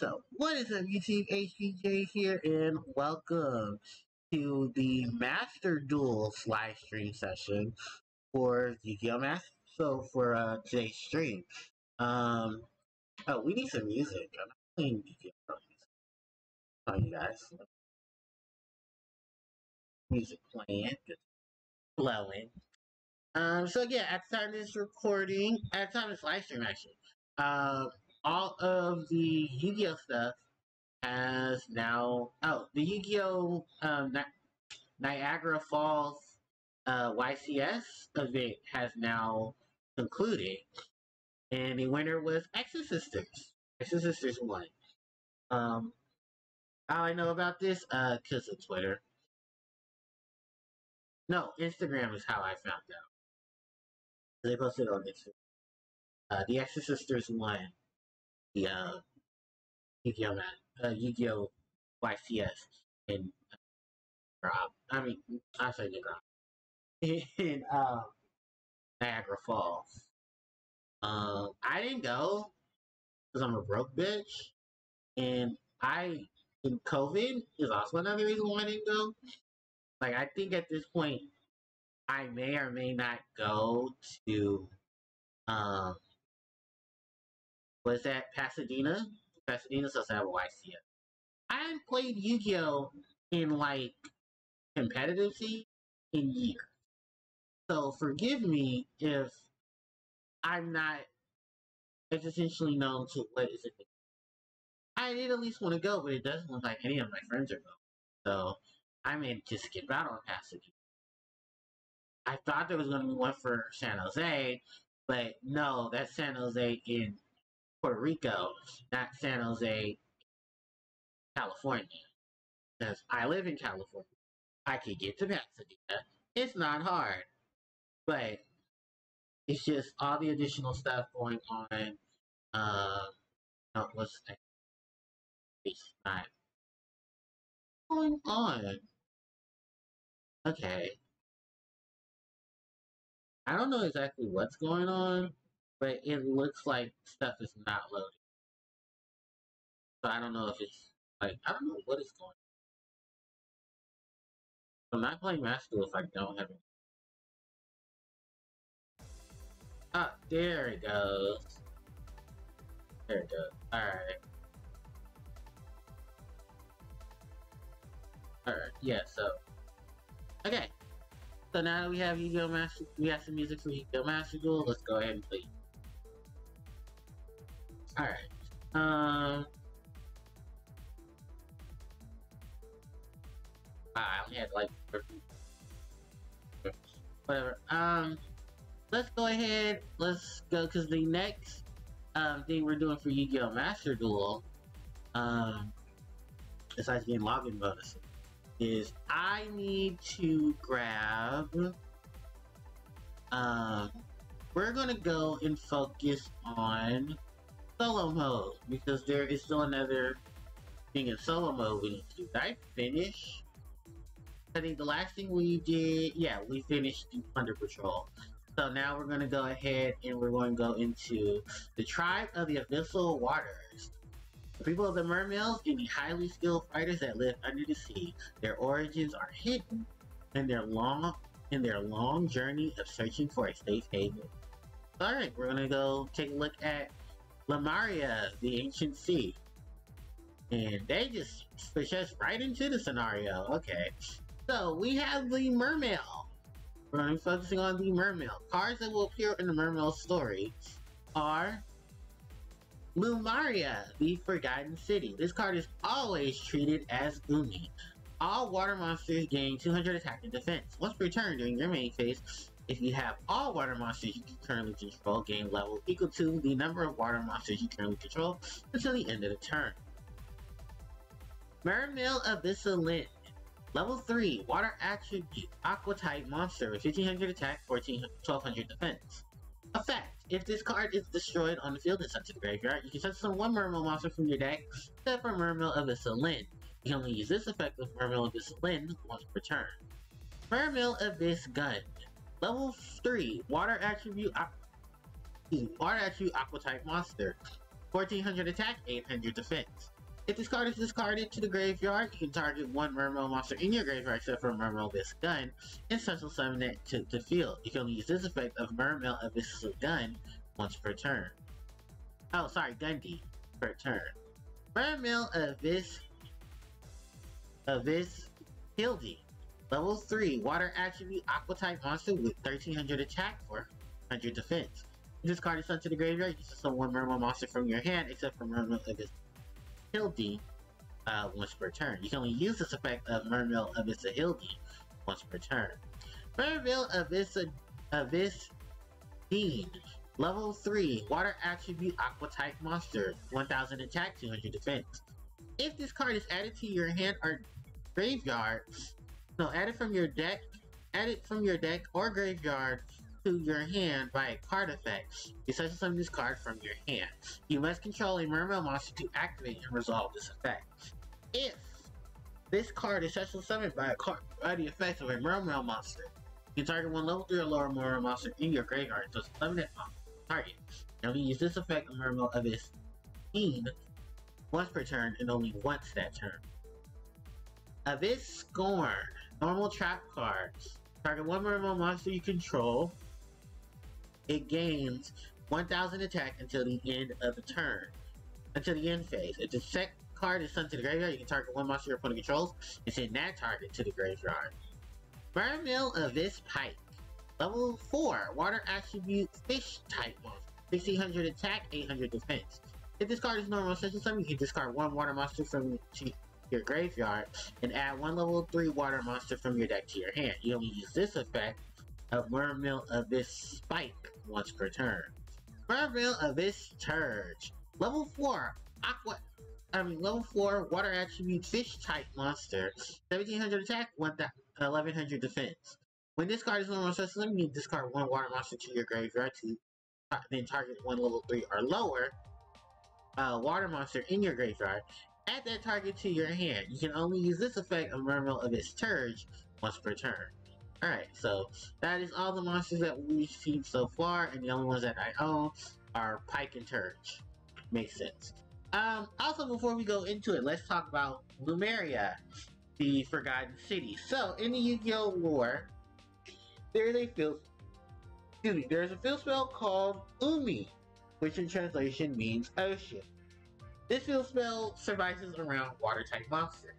So, what is up, YouTube? HPJ here, and welcome to the Master Duel live stream session for Yu-Gi-Oh! Master. So, for today's stream, oh, we need some music. I'm not playing Yu-Gi-Oh! music. Oh, you guys, music playing, just flowing. So yeah, at the time of this recording, at the time of this live stream, actually, all of the Yu-Gi-Oh! Stuff has now, the Yu-Gi-Oh! Niagara Falls YCS event has now concluded, and the winner was Exorcisters. Exorcisters won. How I know about this? Cause of Twitter. No, Instagram is how I found out. They posted on Instagram. The Exorcisters won the Yu-Gi-Oh! YCS in I say Negro. In Niagara Falls. I didn't go because I'm a broke bitch, and in COVID is also another reason why I didn't go. Like, I think at this point, I may or may not go to, was that Pasadena? Pasadena's supposed to have a YCS. I haven't played Yu-Gi-Oh! In, like, competitively in years. So, forgive me if I'm not essentially known to what is it. I did at least want to go, but it doesn't look like any of my friends are going. So, I may just skip out on Pasadena. I thought there was going to be one for San Jose, but no, that's San Jose in Puerto Rico, not San Jose, California. Because I live in California. I could get to Pasadena. It's not hard. But it's just all the additional stuff going on. What's it's not going on. Okay. I don't know exactly what's going on, but it looks like stuff is not loading. So I don't know if it's like, I don't know what is going on. I'm not playing Master Duel if I don't have it. Ah, there it goes. There it goes. Alright. Alright, yeah, so. Okay. So now that we have Yu-Gi-Oh! Master, we have some music for Yu-Gi-Oh! Master Duel, let's go ahead and play. Alright. I only had like whatever. Let's go ahead. Let's go because the next thing we're doing for Yu-Gi-Oh! Master Duel, besides getting login bonuses, is I need to grab. We're gonna go and focus on solo mode because there is still another thing in solo mode we need to do. Did I finish? I think the last thing we did, yeah, we finished the Thunder Patrol. So now we're going to go ahead and we're going to go into the Tribe of the Abyssal Waters. The people of the Mermaids and the highly skilled fighters that live under the sea. Their origins are hidden in their long journey of searching for a safe haven. Alright, we're going to go take a look at Lemuria, the Ancient Sea. And they just push us right into the scenario. Okay. So, we have the Mermaid. We're going to be focusing on the Mermaid. Cards that will appear in the Mermaid story are Lemuria, the Forgotten City. This card is always treated as Umi. All water monsters gain 200 attack and defense. Once per turn during your main phase, if you have all water monsters you currently control gain level equal to the number of water monsters you currently control until the end of the turn. Mermaid Abyssal Lyn. Level 3, Water Attribute, Aqua type monster with 1500 attack, 1200 defense. Effect: if this card is destroyed on the field and sent to the graveyard, you can set some one Mermaid monster from your deck, except for Mermaid Abyssal Lyn. You can only use this effect with Mermaid Abyssal Lyn once per turn. Mermaid Abyss Gun. Level 3, Water Attribute, Aqua type monster. 1400 attack, 800 defense. If this card is discarded to the graveyard, you can target one Mermail monster in your graveyard except for Mermail Abyss Gun and special summon it to the field. You can only use this effect of Mermail Abyss Gun once per turn. Oh, sorry, Gundy per turn. Mermail Abyss Hildy. Level 3, Water Attribute Aqua type monster with 1300 attack for 100 defense. If this card is sent to the graveyard, you can summon one Mermail monster from your hand except for Mermail Abyss Hildy once per turn. You can only use this effect of Mermail Abyss Hildy once per turn. Mermail Abyss Dean. Level 3, Water Attribute Aqua type monster, 1000 attack, 200 defense. If this card is added to your hand or graveyard, added from your deck or graveyard to your hand by a card effect, you special summon this card from your hand. You must control a Mermail monster to activate and resolve this effect. If this card is special summoned by the effect of a Mermail monster, you can target one level 3 or lower Mermail monster in your graveyard, so summon it on target. You only use this effect of Mermail Abyss Fiend once per turn and only once that turn. Abyss Scorn. Normal trap cards. Target one Mermail monster you control. It gains 1000 attack until the end of the turn. Until the end phase. If the second card is sent to the graveyard, you can target one monster your opponent controls and send that target to the graveyard. Mermail Abyss Pike. Level 4, Water Attribute Fish type monster. 1600 attack, 800 defense. If this card is normal special summon, you can discard one water monster from your graveyard and add one level 3 water monster from your deck to your hand. You only use this effect of Mermail Abyss Spike once per turn. Mermail Abyss Turge. Level 4, level 4 Water Attribute Fish type monster. 1700 attack, 1100 defense. When this card is normal special summon, you can discard one water monster to your graveyard to then target one level 3 or lower water monster in your graveyard. Add that target to your hand. You can only use this effect of Mermail Abyss Turge once per turn. Alright, so that is all the monsters that we've seen so far, and the only ones that I own are Pike and Turge. Makes sense. Also, before we go into it, let's talk about Lumeria, the Forgotten City. So, in the Yu-Gi-Oh! Lore, there's a field spell called Umi, which in translation means ocean. This field spell survives around water-type monsters.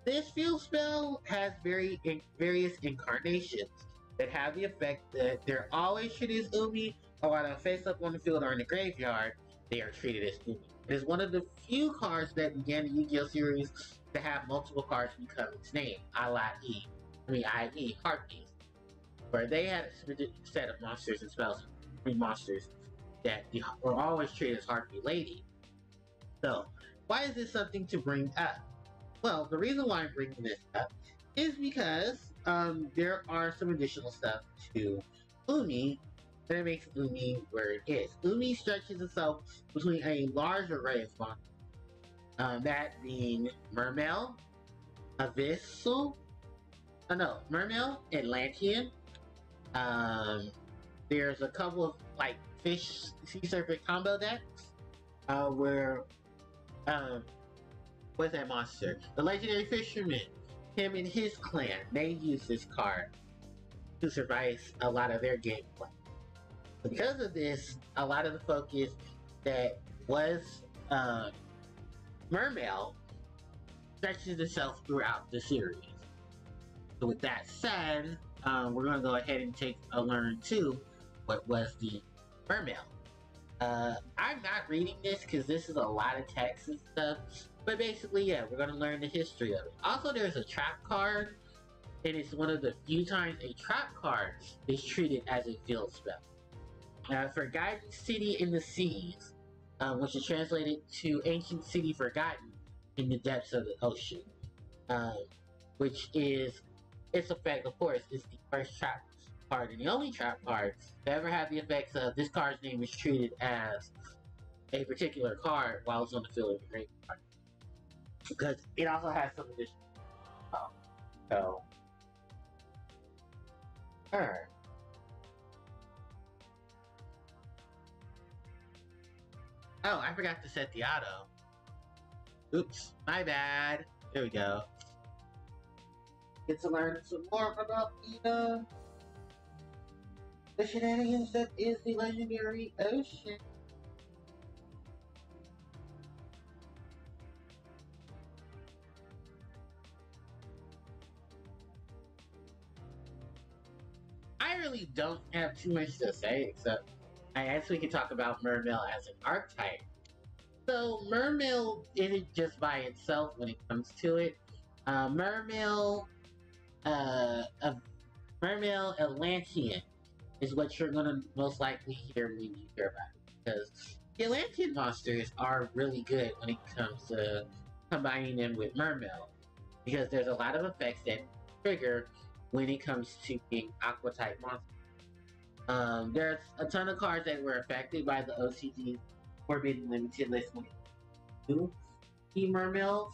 This field spell has various incarnations that have the effect that they're always treated as Umi, or while they're face up on the field or in the graveyard, they are treated as Umi. It is one of the few cards that began the Yu-Gi-Oh! Series to have multiple cards become its name, i.e. Harpie, where they had a set of monsters and spells, monsters that were always treated as Harpie Lady. So, why is this something to bring up? Well, the reason why I'm bringing this up is because there are some additional stuff to Umi that makes Umi where it is. Umi stretches itself between a large array of monsters, that being Mermail, Mermail, Atlantean. There's a couple of fish sea serpent combo decks where what's that monster? The legendary fisherman. Him and his clan, they use this card to survive a lot of their gameplay. Because of this, a lot of the focus that was Mermail stretches itself throughout the series. So with that said, we're going to go ahead and take a learn to what was the Mermail. I'm not reading this because this is a lot of text and stuff, but basically, yeah, we're going to learn the history of it. Also, there's a trap card, and it's one of the few times a trap card is treated as a field spell. Forgotten City in the Seas, which is translated to Ancient City Forgotten in the Depths of the Ocean, which is, its effect, of course, is the first trap card and the only trap card to ever have the effects of this card's name is treated as a particular card while it's on the field of the graveyard. Because it also has some additional. So, alright. Oh, I forgot to set the auto. Oops, my bad. There we go. Get to learn some more about the shenanigans that is the legendary ocean. I really don't have too much to say, except I guess we can talk about Mermail as an archetype. So Mermail isn't just by itself when it comes to it. Mermail, a Mermail Atlantean is what you're gonna most likely hear when you hear about it, because the Atlantean monsters are really good when it comes to combining them with Mermail, because there's a lot of effects that trigger when it comes to being Aqua type monsters. There's a ton of cards that were affected by the OCG's Forbidden Limited list when it to the Mermails,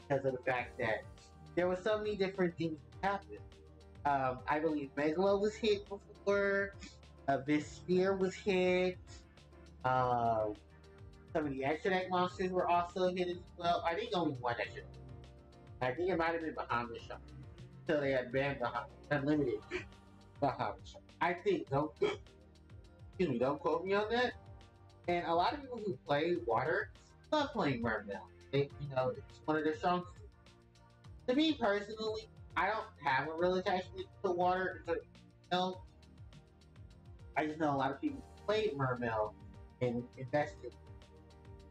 because of the fact that there were so many different things that happened. I believe Megalo was hit before, Sphere was hit, some of the extra deck monsters were also hit as well. I think only one extra deck. I think it might have been Bahamut Shop. So they had banned Unlimited Bahamut Shop. I think, don't quote me on that. And a lot of people who play Water love playing Mermail. It's one of their songs. To me personally, I don't have a real attachment to Water. I just know a lot of people played Mermail and invested.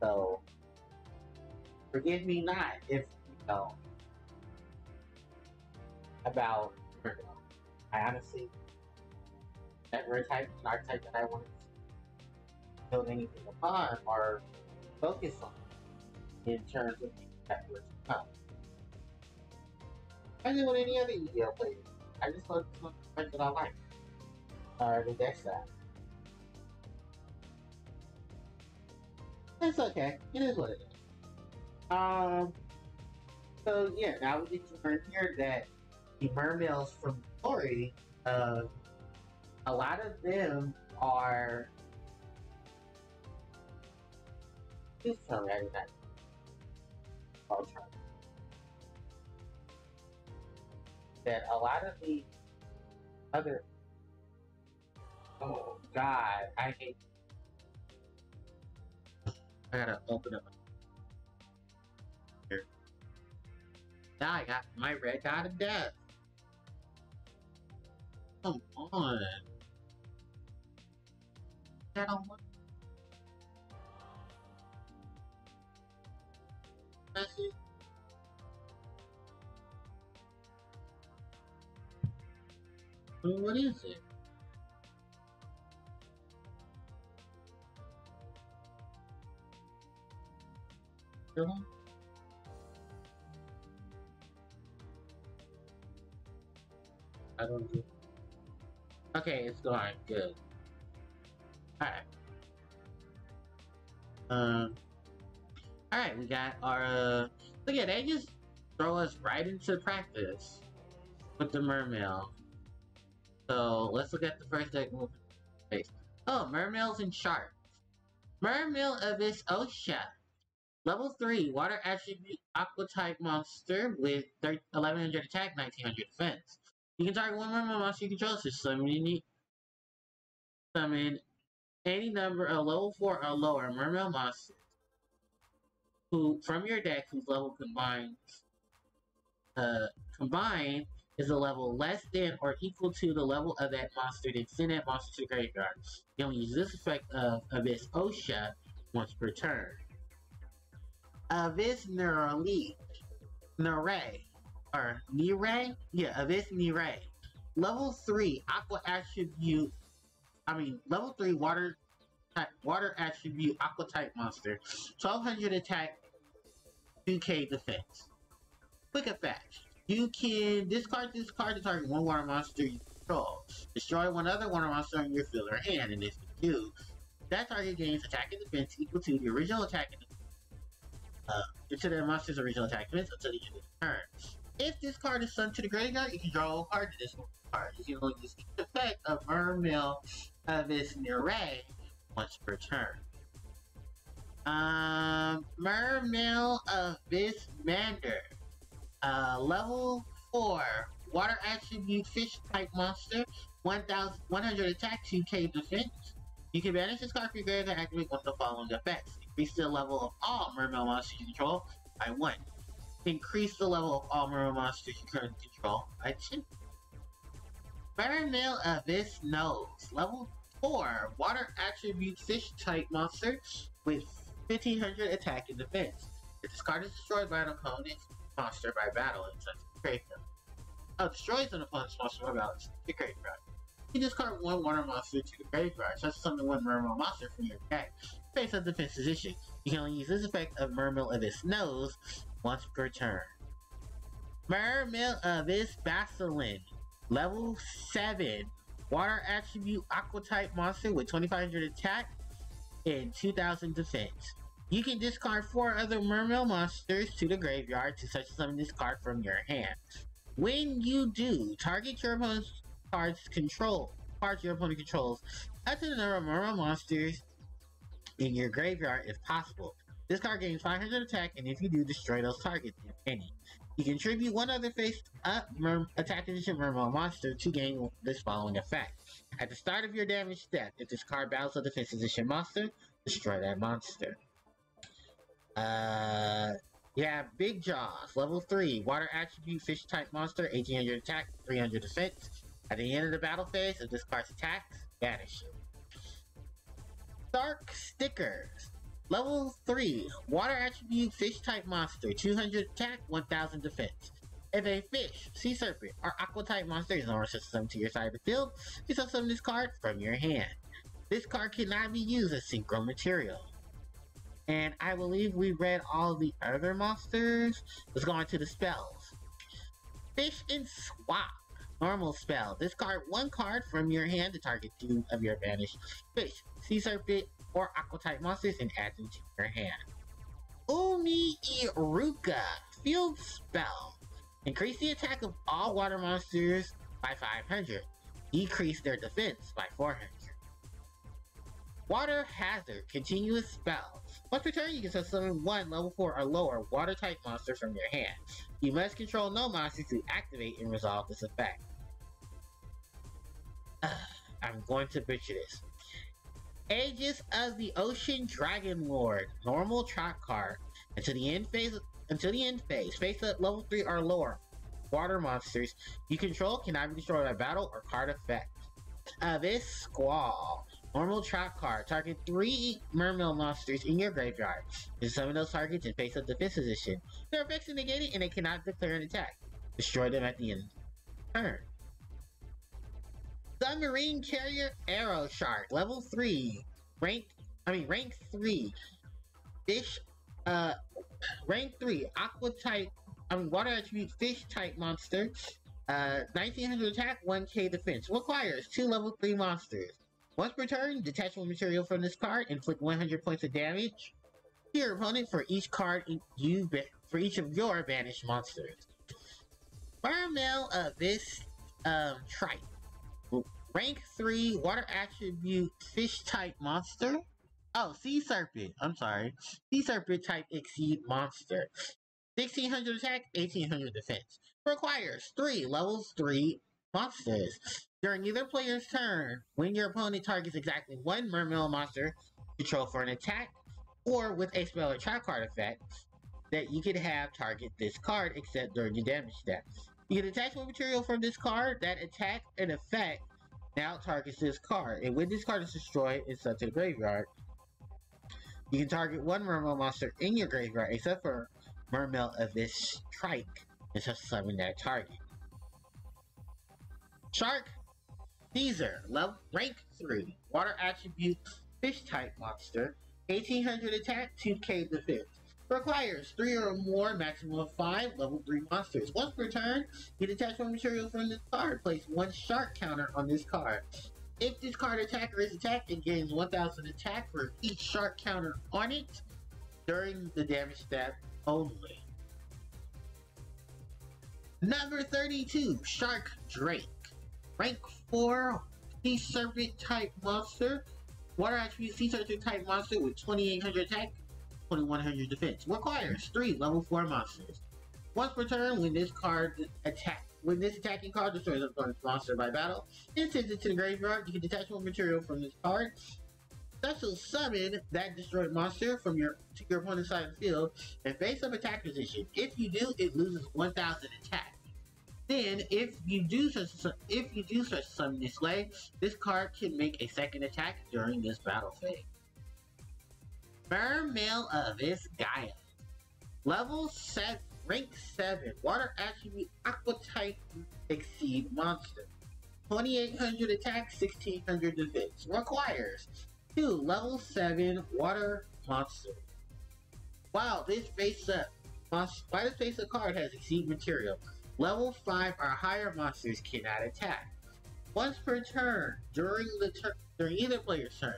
So, forgive me not if about Mermail. I honestly never an archetype that I want to build anything upon or focus on in terms of that was come. I do with any other EDL player. I just focus on the cards that I like. Or the deck side. It's okay. It is what it is. So yeah, now we get to learn here that the Mermails from Glory, a lot of them are. Please tell me I did not. I'll try. That a lot of the other. Oh God, I hate. I gotta open up. Here. Now I got my red god of death. Come on. I don't want. Message. What is it? Really? I don't do. Okay, it's going good. Alright. Alright, we got our look at they just throw us right into practice with the Mermail. So let's look at the first deck movement. Oh, Mermails and Sharks. Mermail Abyss Osha. Level 3, Water Attribute Aqua type monster with 1100 attack, 1900 defense. You can target one Mermail monster you control, so summon any number of level 4 or lower Mermail monsters who from your deck whose level combined is a level less than or equal to the level of that monster, then send that monster to the graveyard. You only use this effect of Abyss Osha once per turn. Abyss Nire. Abyss Nire. Level 3 Aqua Attribute. Level 3 Water Attribute Aqua type monster. 1200 attack, 2k defense. Quick effect. You can discard this card to target one water monster you control. Destroy one other water monster on your field or hand, and if you do, that target gains attack and defense equal to the original attack and into the monster's original attack defense until the end of the turn. If this card is sent to the graveyard, you can draw a card to this card. You can only use the effect of Mermail Abyss Nire once per turn. Mermail Abyss Mander. Level 4. Water attribute fish type monster. 1100 attack, 2k defense. You can banish this card for your grave to activate one of the following effects. Increase the level of all mermail monsters you control by 1. Increase the level of all mermail monsters you currently control by 2. Mermail Abyss Nose. Level 4. Water attribute fish type monster with 1500 attack and defense. If this card is destroyed by an opponent's monster by battle, it's sent to the graveyard. Destroys an opponent's monster by battle, it's sent to the graveyard. You discard one water monster to the graveyard, such as summon one mermail monster from your deck. Face up defense position. You can only use this effect of Mermail Abyss Nose once per turn. Mermail Abyss Basilisk. Level 7. Water attribute aqua type monster with 2500 attack and 2000 defense. You can discard 4 other mermail monsters to the graveyard to such summon this card from your hand. When you do, target your opponent's cards your opponent controls up to the number of mermail monsters in your graveyard if possible. This card gains 500 attack, and if you do, destroy those targets, if any. You can tribute one other face-up attack condition mermail monster to gain this following effect. At the start of your damage step, if this card battles a defense position monster, destroy that monster. You have Big Jaws, level 3, water attribute fish type monster, 1800 attack, 300 defense. At the end of the battle phase, if this card's attacks, banish it. Dark Stickers. Level 3, water attribute fish type monster, 200 attack, 1000 defense. If a fish, sea serpent, or aqua type monster is no resistant to your side of the field, you summon this card from your hand. This card cannot be used as synchro material. And I believe we read all the other monsters. Let's go on to the spells. Fish and Swap. Normal spell. Discard 1 card from your hand to target 2 of your banished fish, sea serpent, or aqua type monsters and add them to your hand. Umi Iruka. Field spell. Increase the attack of all water monsters by 500. Decrease their defense by 400. Water Hazard. Continuous spell. Once per turn, you can summon 1 level 4 or lower water type monster from your hand. You must control no monsters to activate and resolve this effect. I'm going to butcher this. Aegis of the Ocean Dragon Lord. Normal trap card. Until the end phase. Face up level 3 or lower water monsters you control cannot be destroyed by battle or card effect. Abyss Squall. Normal trap card. Target 3 mermail monsters in your graveyard. You summon those targets and face up defense position. Their effects are negated and they cannot declare an attack. Destroy them at the end of the turn. Submarine Carrier Arrow Shark. Level 3. Rank 3. Fish. Rank 3. Aqua type. Water attribute fish type monster. 1900 attack, 1k defense. Requires 2 level 3 monsters. Once per turn, detach one material from this card, inflict 100 points of damage to your opponent for each card for each of your banished monsters. Mermail Abyss Trike. Rank 3, water attribute fish type monster. Oh, sea serpent. I'm sorry. Sea serpent type exceed monster. 1600 attack, 1800 defense. Requires 3 levels 3 monsters. During either player's turn, when your opponent targets exactly 1 mermail monster control for an attack, or with a spell or trap card effect, that you can have target this card except during your damage step. You can attach one material from this card that attack and effect now targets this card, and when this card is destroyed, it's sent to the graveyard. You can target 1 mermail monster in your graveyard except for Mermail Abyss Trike and just summon that target. Shark Caesar, rank 3, water attribute fish type monster, 1800 attack, 2k defense. Requires 3 or more, maximum of 5 level 3 monsters. Once per turn, you detach one material from this card. Place 1 shark counter on this card. If this card attacker is attacked, it gains 1000 attack for each shark counter on it during the damage step only. Number 32, Shark Drake. Rank 4, Sea Serpent type monster. Water attribute Sea Serpent type monster with 2800 attack, 2100 defense. Requires 3 level 4 monsters. Once per turn, when this attacking card destroys an opponent's monster by battle and sends it to the graveyard, you can detach one material from this card. Special summon that destroyed monster to your opponent's side of the field and face up attack position. If you do, it loses 1000 attack. Then, if you do such summon this way, this card can make a second attack during this battle phase. Mermail Abyss Gaia. Level 7, rank 7, water attribute aqua type exceed monster. 2800 attack, 1600 defense. Requires 2 level 7 water monsters. While this face up card has exceed material, level 5 or higher monsters cannot attack. Once per turn, during either player's turn,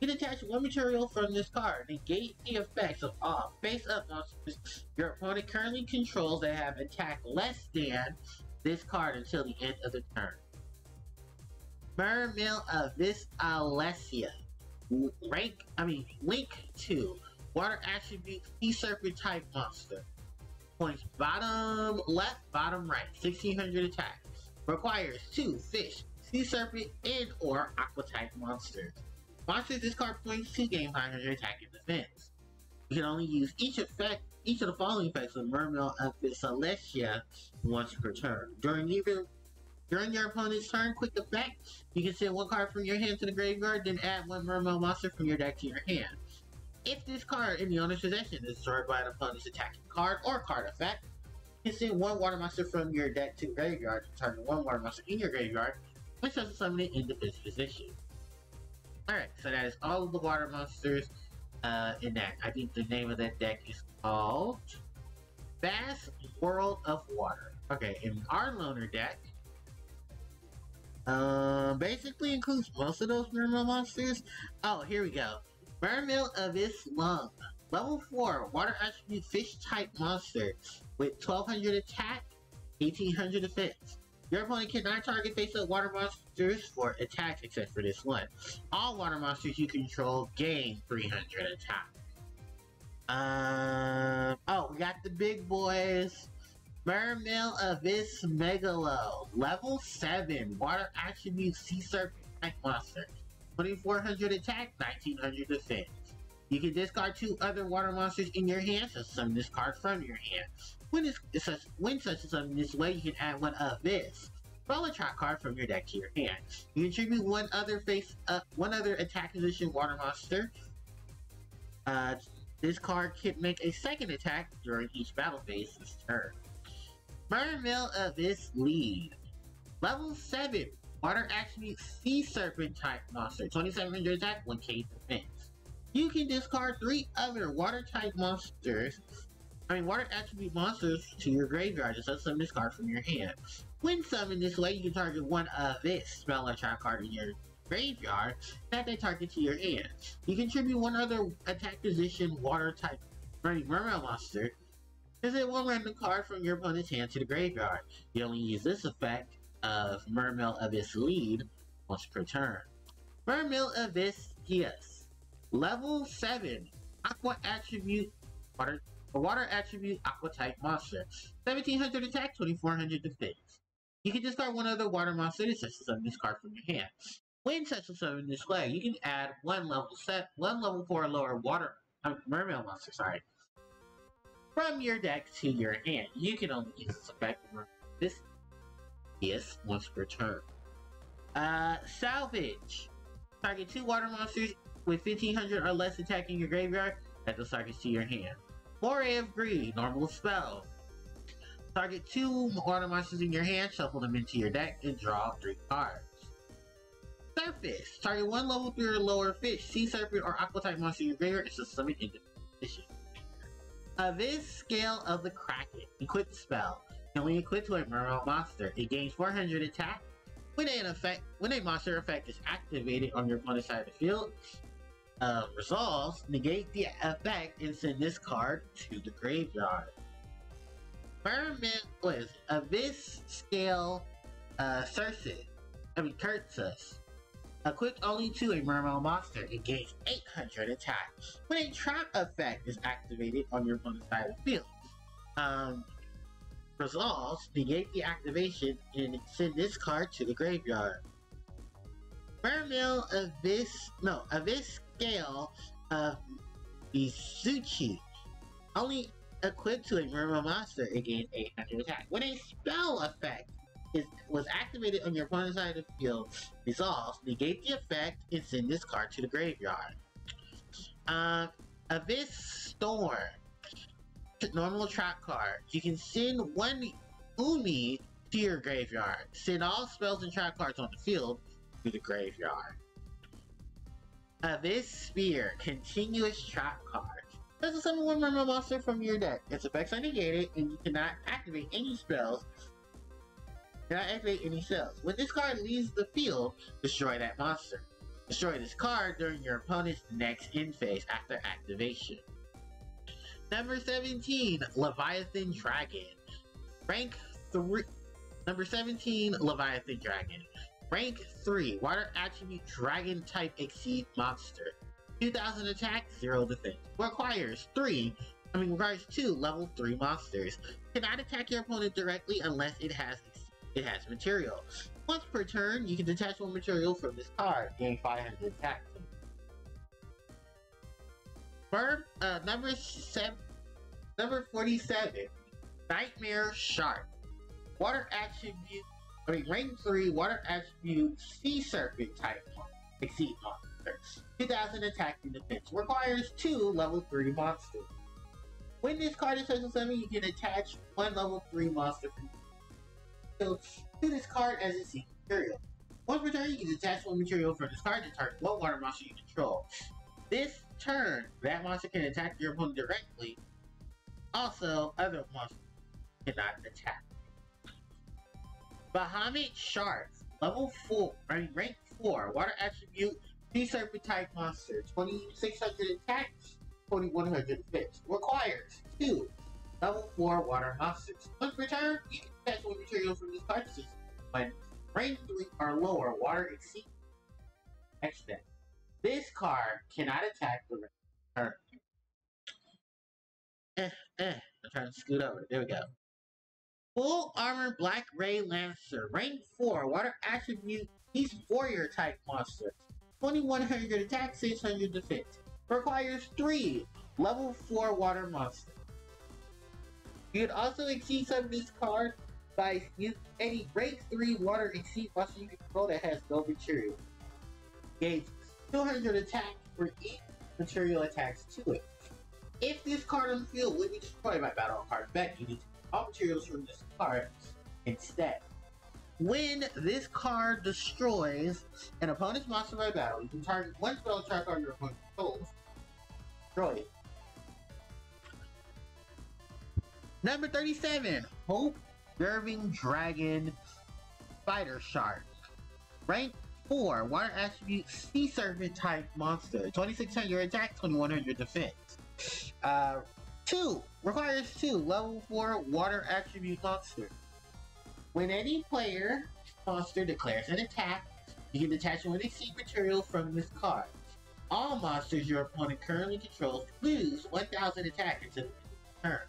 you can detach one material from this card, negate the effects of all face-up monsters your opponent currently controls that have attack less than this card until the end of the turn. Mermail Abyss Alessia. Link 2. Water attribute Sea Serpent type monster. Points bottom left, bottom right. 1600 attack. Requires 2 fish, Sea Serpent, and or Aqua type monsters. Monsters discard points to gain 500 attack and defense. You can only use each of the following effects of Mermail Abyss Alessia once per turn. During your opponent's turn, quick effect, you can send one card from your hand to the graveyard, then add one Mermail monster from your deck to your hand. If this card in the owner's possession is destroyed by an opponent's attacking card or card effect, you can send one water monster from your deck to the graveyard to target one water monster in your graveyard, which has to summon it in defense position. Alright, so that is all of the water monsters in that. I think the name of that deck is called Vast World of Water. Okay, in our loner deck, basically includes most of those Mermail monsters. Oh, here we go. Mermail Abyss Lung. Level 4, water attribute fish type monster with 1200 attack, 1800 defense. Your opponent cannot target face-up water monsters for attacks except for this one. All water monsters you control gain 300 attack. We got the big boys. Mermail Abyss Megalo. Level 7, water attribute Sea Serpent type monster. 2400 attack, 1900 defense. You can discard 2 other water monsters in your hand, so summon this card from your hand. When such a summon this way, you can add one of this Bellatrop card from your deck to your hand. You contribute one other attack position water monster. This card can make a second attack during each battle phase this turn. Mermail Abyss Lead. Level 7, water attribute Sea Serpent type monster. 2700 attack, 1k defense. You can discard 3 other water attribute monsters to your graveyard to summon this card from your hand. When summoned this way, you can target one of this Bellatrop card in your graveyard that they target to your hand. You contribute one other attack position water type Mermail monster. Visit one random card from your opponent's hand to the graveyard. You only use this effect of Mermail Abyss Lead once per turn. Mermail Abyss Gias. Level 7, Aqua Attribute Water Attribute Aqua type monster. 1700 attack, 2400 defense. You can discard one other water monster to summon this card from your hand. When such a summon this way, you can add one level 4 lower Mermail monster, from your deck to your hand. You can only use this effect for this once per turn. Salvage. Target 2 water monsters with 1500 or less attacking your graveyard. Add those targets to your hand. Moray of Greed. Normal spell. Target 2 water monsters in your hand, shuffle them into your deck, and draw 3 cards. Surface. Target 1 level 3 or lower fish, Sea Serpent, or Aqua type monster in your graveyard and summon into position. Abyss Scale of the Kraken. Equip the spell. Can only equip to a Mermail monster. It gains 400 attack. When a monster effect is activated on your opponent's side of the field, resolves, negate the effect and send this card to the graveyard. Abyss Scale Cursus. Equipped only to a Mermail monster, it gains 800 attack. When a trap effect is activated on your opponent's side of the field, resolves, negate the activation, and send this card to the graveyard. Mermail Abyss Scale of Isuchi. Only equipped to a Mermail monster, it gains 800 attack. When a spell effect was activated on your opponent's side of the field, resolves, negate the effect, and send this card to the graveyard. Abyss Storm. Normal trap card. You can send one Umi to your graveyard. Send all spells and trap cards on the field to the graveyard. Abyss Spear. Continuous trap card. This is summon one Mermail monster from your deck. Its effects are negated, and you cannot activate any spells. When this card leaves the field, destroy that monster. Destroy this card during your opponent's next end phase after activation. Number 17, Leviathan Dragon. Rank 3. Number 17, Leviathan Dragon. Rank 3, Water Attribute Dragon Type Exceed Monster. 2000 attack, 0 defense. Requires 2 level 3 monsters. Cannot attack your opponent directly unless it has material. Once per turn, you can detach one material from this card, gain 500 attack. Number 47, Nightmare Shark. Rank 3, Water Attribute Sea Serpent type Exceed monster. 2000 attack and defense. Requires 2 level 3 monsters. When this card is special summon, you can attach 1 level 3 monster to this card as a secret material. Once per turn, you can detach one material from this card to target one water monster you control. This turn, that monster can attack your opponent directly. Also, other monsters cannot attack. Bahamut Shark, rank 4, Water Attribute, Sea Serpent type monster, 2600 attack, 2100 defense. Requires 2 level 4 water monsters. Once per turn, you can attach one material from this card system. When rank 3 or lower, water exceeds extent. This card cannot attack the turn. I'm trying to scoot over. There we go. Full Armor Black Ray Lancer. Rank 4. Water Attribute Beast Warrior type monster. 2100 attack, 600 defense. Requires 3 level 4 water monsters. You can also exceed summon this card by using any rank 3 water exceed monster you control that has no material. Gains 200 attack for each material attached to it. If this card on the field will be destroyed by battle card effect, you need to take all materials from this card instead. When this card destroys an opponent's monster by battle, you can target one spell track on your opponent's controls. Destroy it. Number 37, Hope Serving Dragon Spider Shark. Rank 4, Water Attribute Sea Serpent type monster. 2600 attack, 2100 defense. Requires 2 level 4 Water Attribute monster. When any player monster declares an attack, you can detach one exceed material from this card. All monsters your opponent currently controls lose 1000 attack until the end of the turn.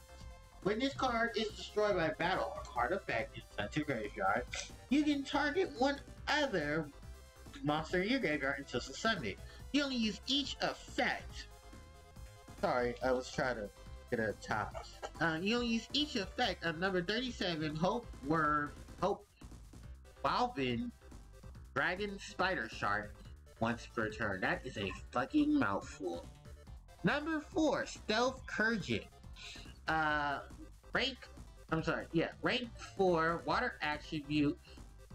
When this card is destroyed by battle or card effect is sent to graveyard, you can target one other monster in your graveyard until it's summoned. You only use each effect. Sorry, I was trying to get a top. You only use each effect of number 37, Hope Walvin Dragon Spider Shark once per turn. That is a fucking mouthful. Number 4, Stealth Kurgan. Rank 4, Water Attribute,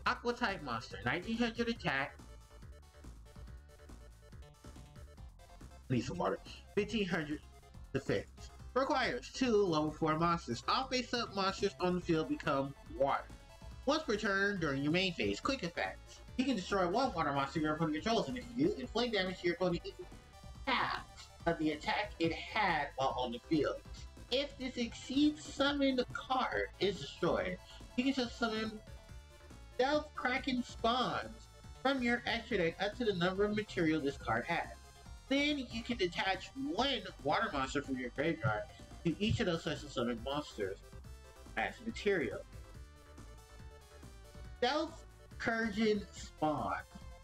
Aqua type monster, 1900 attack, need some water, 1500 defense. Requires 2 level 4 monsters. All face-up monsters on the field become water. Once per turn during your main phase, quick effects. You can destroy one water monster your opponent controls, and if you do, inflict damage to your opponent equal half of the attack it had while on the field. If this exceeds summoned card is destroyed, you can just summon Stealth Kraken Spawns. from your extra deck up to the number of material this card has. Then you can attach one water monster from your graveyard to each of those special summon monsters as material. Stealth Kurgan Spawn.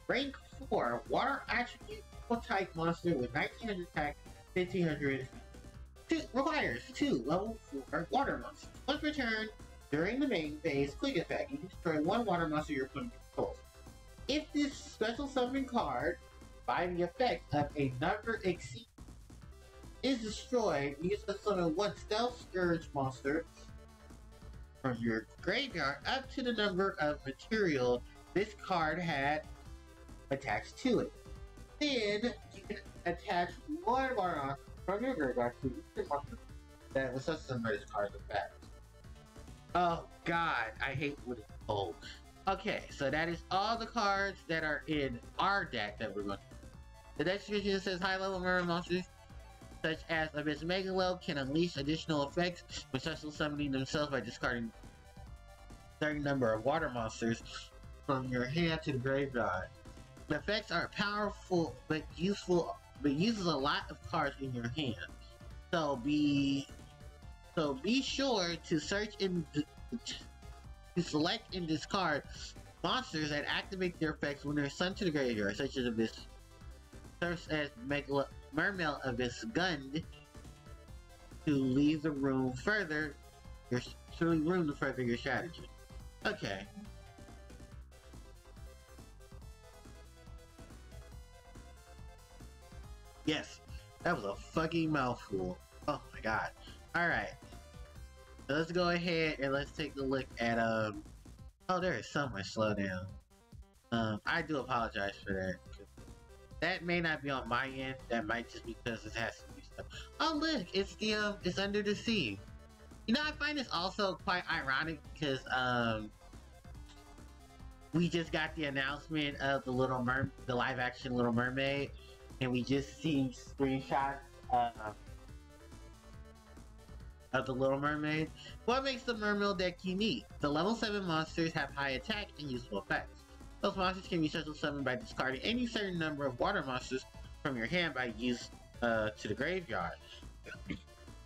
Rank 4, water attribute type monster with 1900 attack, 1500 requires 2 level 4 water monsters. Once per turn, during the main phase quick effect, you can destroy 1 water monster your opponent controls. If this special summon card, by the effect of a number exceed, is destroyed, you can summon 1 Stealth Scourge monster from your graveyard up to the number of material this card had attached to it. Then you can attach 1 water monster from your graveyard to each monster that was such some of this card's effect. Oh god, I hate when it's cold. Okay, so that is all the cards that are in our deck that we're going to. The next description says high-level murder monsters, such as Abyss Megalo, can unleash additional effects when special summoning themselves by discarding a certain number of water monsters from your hand to the graveyard. The effects are powerful but useful, but uses a lot of cards in your hand. So be sure to search in to select and discard monsters that activate their effects when they're sent to the graveyard, such as Abyss, serves as Mermail Abyss Gun to leave the room further to further your strategy. Okay. Yes, that was a fucking mouthful. Oh my god. Alright. So let's go ahead and let's take a look at oh, there is so much slowdown. I do apologize for that. That may not be on my end. That might just be because it has to be stuff. Oh look, it's the it's Under the Sea. You know, I find this also quite ironic because we just got the announcement of the the live action Little Mermaid, and we just seen screenshots of the Little Mermaid. What makes the Mermaid deck unique? The level 7 monsters have high attack and useful effects. Those monsters can be special summoned by discarding any certain number of water monsters from your hand by use to the graveyard.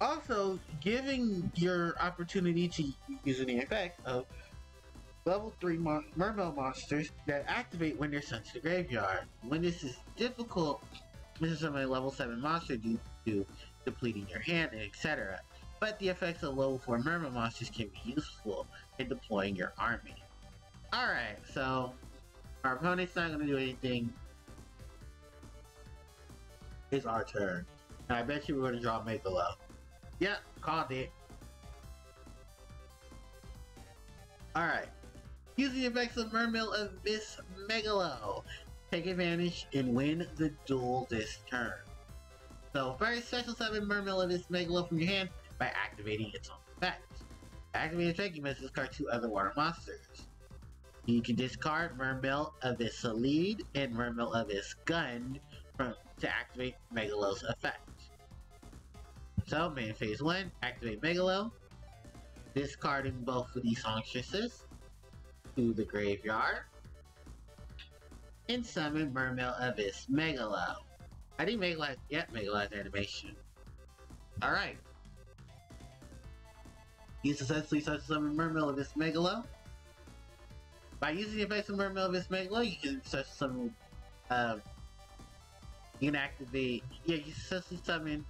Also, giving your opportunity to use the effect of level 3 Mermaid monsters that activate when they're sent to the graveyard. When this is difficult, this is summon a level 7 monster due to depleting your hand, and etc. But the effects of level 4 Mermaid monsters can be useful in deploying your army. Alright, so our opponent's not going to do anything. It's our turn. And I bet you we're going to draw Megalo. Yep, called it. Alright. Using the effects of Mermaid Abyss Megalo. Take advantage and win the duel this turn. So first, special summon Mermaid Abyss Megalo from your hand by activating its own effect. Activating effect, you must discard 2 other water monsters. You can discard Mermaid Abyss Lead and Mermaid Abyss Gun to activate Megalo's effect. So, main phase 1, activate Megalo, discarding both of these songstresses to the graveyard, and summon Mermaid Abyss Megalo. I think Megalo has animation. Alright. You successfully summon Mermaid Abyss Megalo. By using the effects of Mermaid Abyss Megalo, you can summon, you can activate, you successfully summon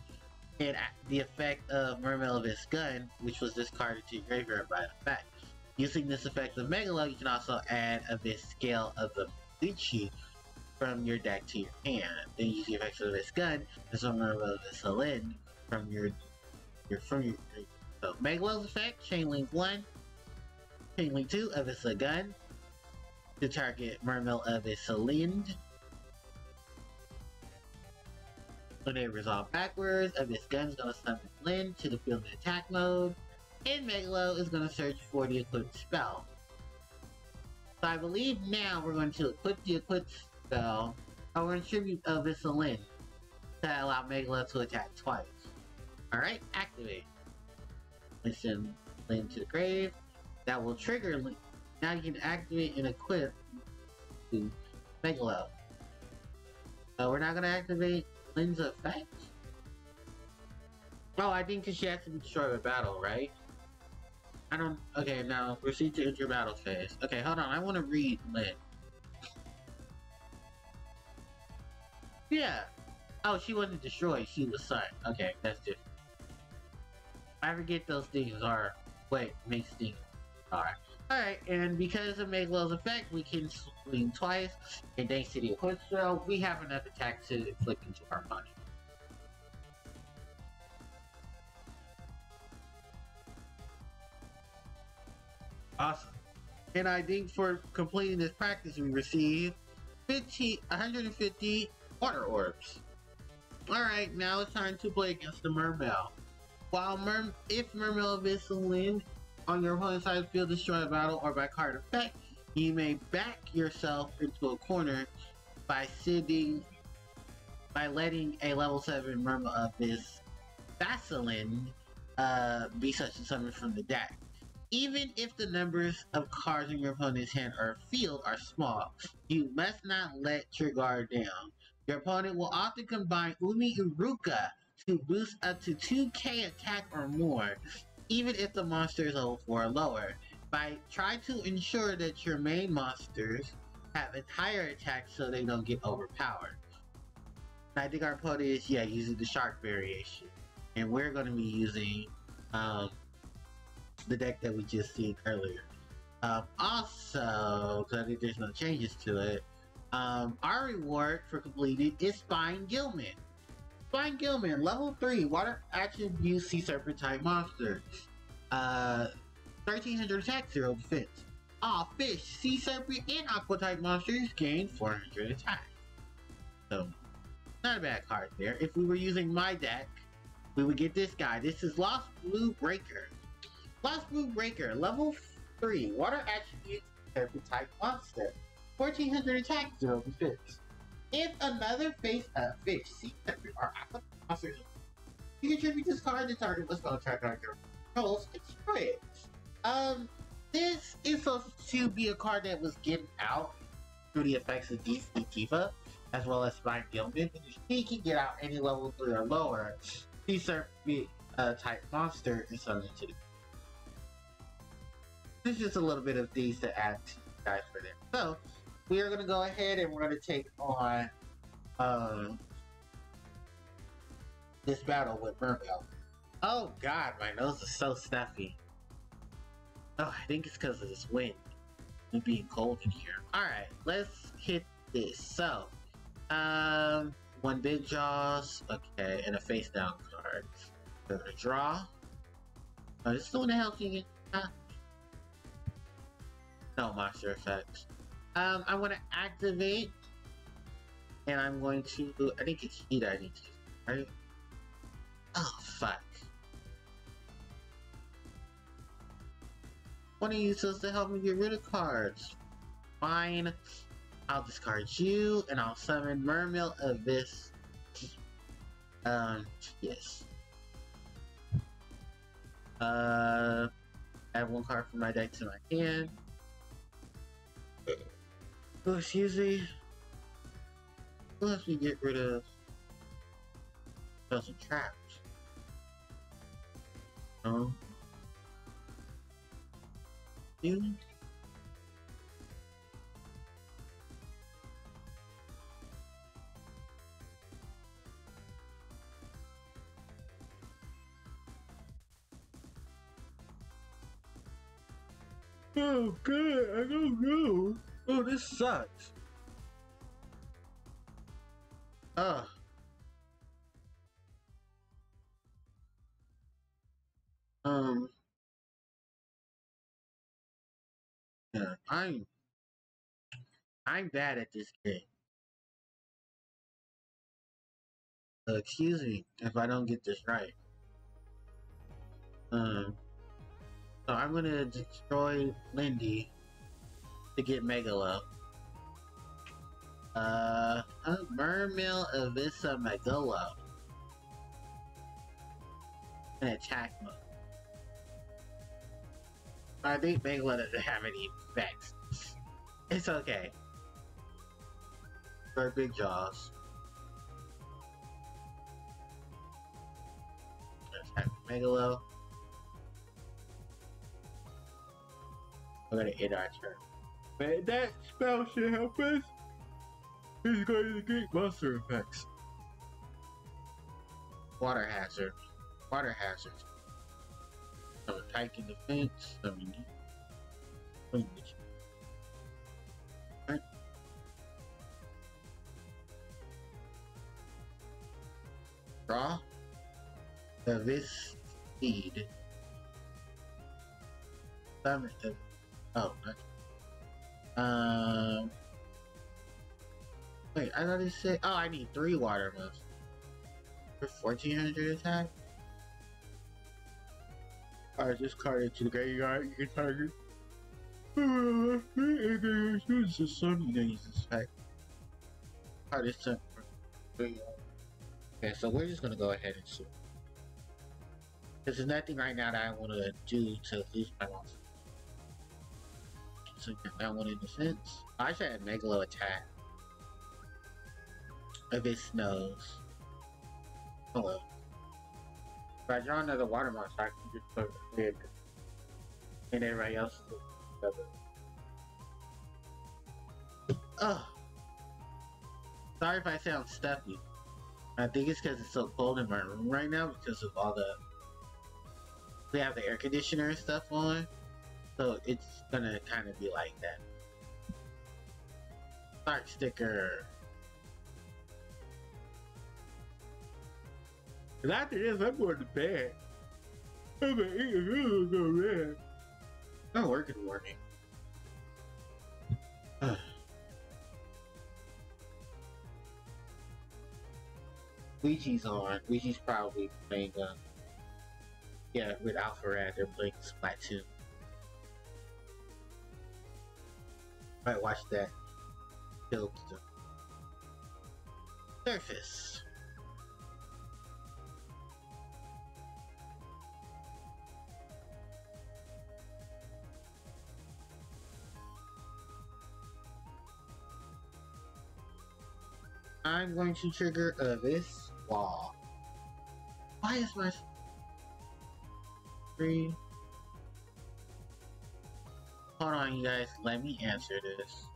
the effect of Mermaid Abyss Gun, which was discarded to your graveyard by effect. Using this effect of Megalo, you can also add Abyss Scale of the Bucci from your deck to your hand. Then use the effects of Abyss Gun and summon Mermaid Abyss Lind from your so Megalo's effect, Chain Link 1, Chain Link 2, Abyss Gun to target Mermaid Abyss Lind. When they resolve backwards, Abyss Gun is going to summon Lind to the field in attack mode, and Megalo is going to search for the equipped spell. So I believe now we're going to equip the equipped spell, or we're going to tribute Abyss Lind to allow Megalo to attack twice. Alright, activate. Let's send Lind to the grave. That will trigger Lind. Now you can activate and equip to Megalo. We're not gonna activate Lynn's effect. Oh, I think she has to destroy the battle, right? I don't. Okay, now proceed to enter battle phase. Okay, hold on. I want to read Lynn. Yeah. Oh, she wasn't destroyed. She was sucked. Okay, that's different. I forget those things are what makes things are. Alright, and because of Megalo's effect, we can swing twice, and thanks to the Eclipse Spell, we have enough attack to inflict into our opponent. Awesome. And I think for completing this practice, we receive 150 water orbs. Alright, now it's time to play against the Mermail. If Mermail Abyssal Lynn on your opponent's side of the field destroy a battle or by card effect, you may back yourself into a corner by letting a level 7 Mermail Abyss Basilind be such a summon from the deck. Even if the numbers of cards in your opponent's hand or field are small, you must not let your guard down. Your opponent will often combine Umi Uruka to boost up to 2k attack or more, even if the monster is level 4 or lower. Try to ensure that your main monsters have a higher attack so they don't get overpowered. I think our opponent is, using the shark variation. And we're going to be using the deck that we just seen earlier. Also, because I think there's no changes to it, our reward for completing is Spine Gilman. Spine Gilman, level 3, water attribute sea serpent type monster. 1300 attack, 0 defense. All fish, sea serpent, and aqua type monsters gain 400 attack. So, not a bad card there. If we were using my deck, we would get this guy. This is Lost Blue Breaker. Lost Blue Breaker, level 3, water attribute, serpent type monster. 1400 attack, 0 defense. If another face-up fish, sea serpent, or aqua monsters, you contribute this card to target what's going to track on your controls and destroy it. This is supposed to be a card that was given out through the effects of DC Tifa, as well as Spine Gilman. He can get out any level 3 or lower sea serpent type monster and summon it to the. There's just a little bit of these to add to you guys for them. So, we are going to go ahead and we're going to take on this battle with Mermail. Oh god, my nose is so stuffy. Oh, I think it's because of this wind. It being cold in here. Alright, let's hit this. So, one Big Jaws, okay, and a face down card. We're going to draw. Oh, this is the one that helps you get. No monster effects. I'm going to activate, and I'm going to. I think it's heat I need to use, right? Oh, fuck. Want to use this to help me get rid of cards. Fine. I'll discard you, and I'll summon Mermail Abyss. Yes. Add one card from my deck to my hand. Oh, excuse me. Let me get rid of some traps. Oh. You? Oh, good. I don't know. Oh, this sucks. Ugh. Yeah, I'm bad at this game. Excuse me if I don't get this right. So I'm gonna destroy Lindy to get Megalo. Mermail Avisa Megalo. And attack mode. I think Megalo doesn't have any effects. It's okay. Or big jaws. Attack Megalo. We're gonna end our turn. But that spell should help us. He's going to get monster effects. Water hazard. Water hazard. So Titan defense. So we need. Right. Draw. This speed. Summon. Oh, wait, I thought it said. Oh, I need 3 water moves. For 1400 attack? Alright, just card it to the graveyard. You can target. It's just something that uses this effect. Card is sent for graveyard. Okay, so we're just gonna go ahead and shoot. Because there's nothing right now that I want to do to lose my monster. So that one in the sense. I should have Megalo attack. If it snows. Hello. If I draw another water monster, I can just put it. And everybody else is ugh. Sorry if I sound stuffy. I think it's because it's so cold in my room right now because of all the... We have the air conditioner and stuff on. So it's gonna kind of be like that. Start sticker. And after this, I'm going to bed. I'm gonna eat a little go red. I'm working morning. Ouija's on. Ouija's probably playing yeah, with Alpharad, they're playing Splatoon. Might watch that. Build the surface. I'm going to trigger this wall. Why is my 3? Hold on, you guys. Let me answer this.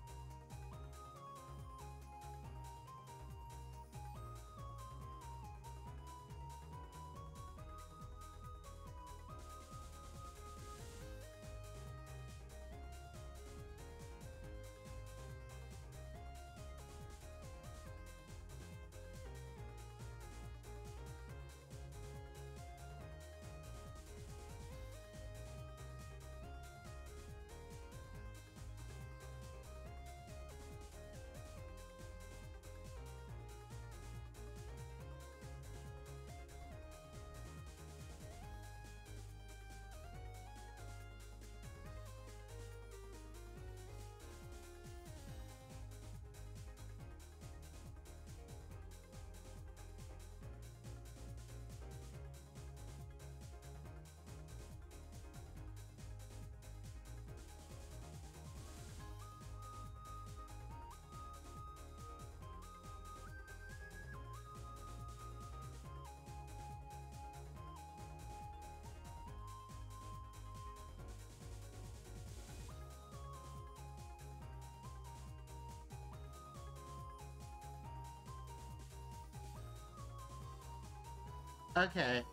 Okay.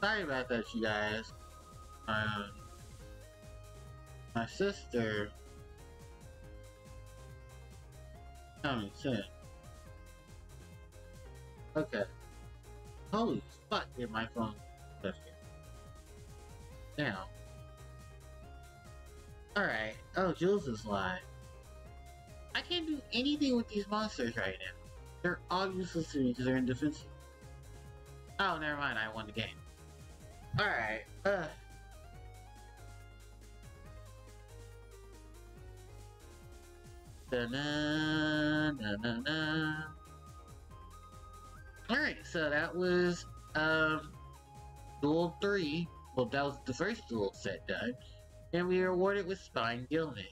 Sorry about that, you guys. My sister coming soon. Okay. Holy fuck, did my phone just get down. Alright. Oh, Jules is live. I can't do anything with these monsters right now. They're all useless to me because they're indefensible. Oh, never mind, I won the game. Alright, Alright, so that was, Duel 3. Well, that was the first duel set done. And we were awarded with Spine Gilman.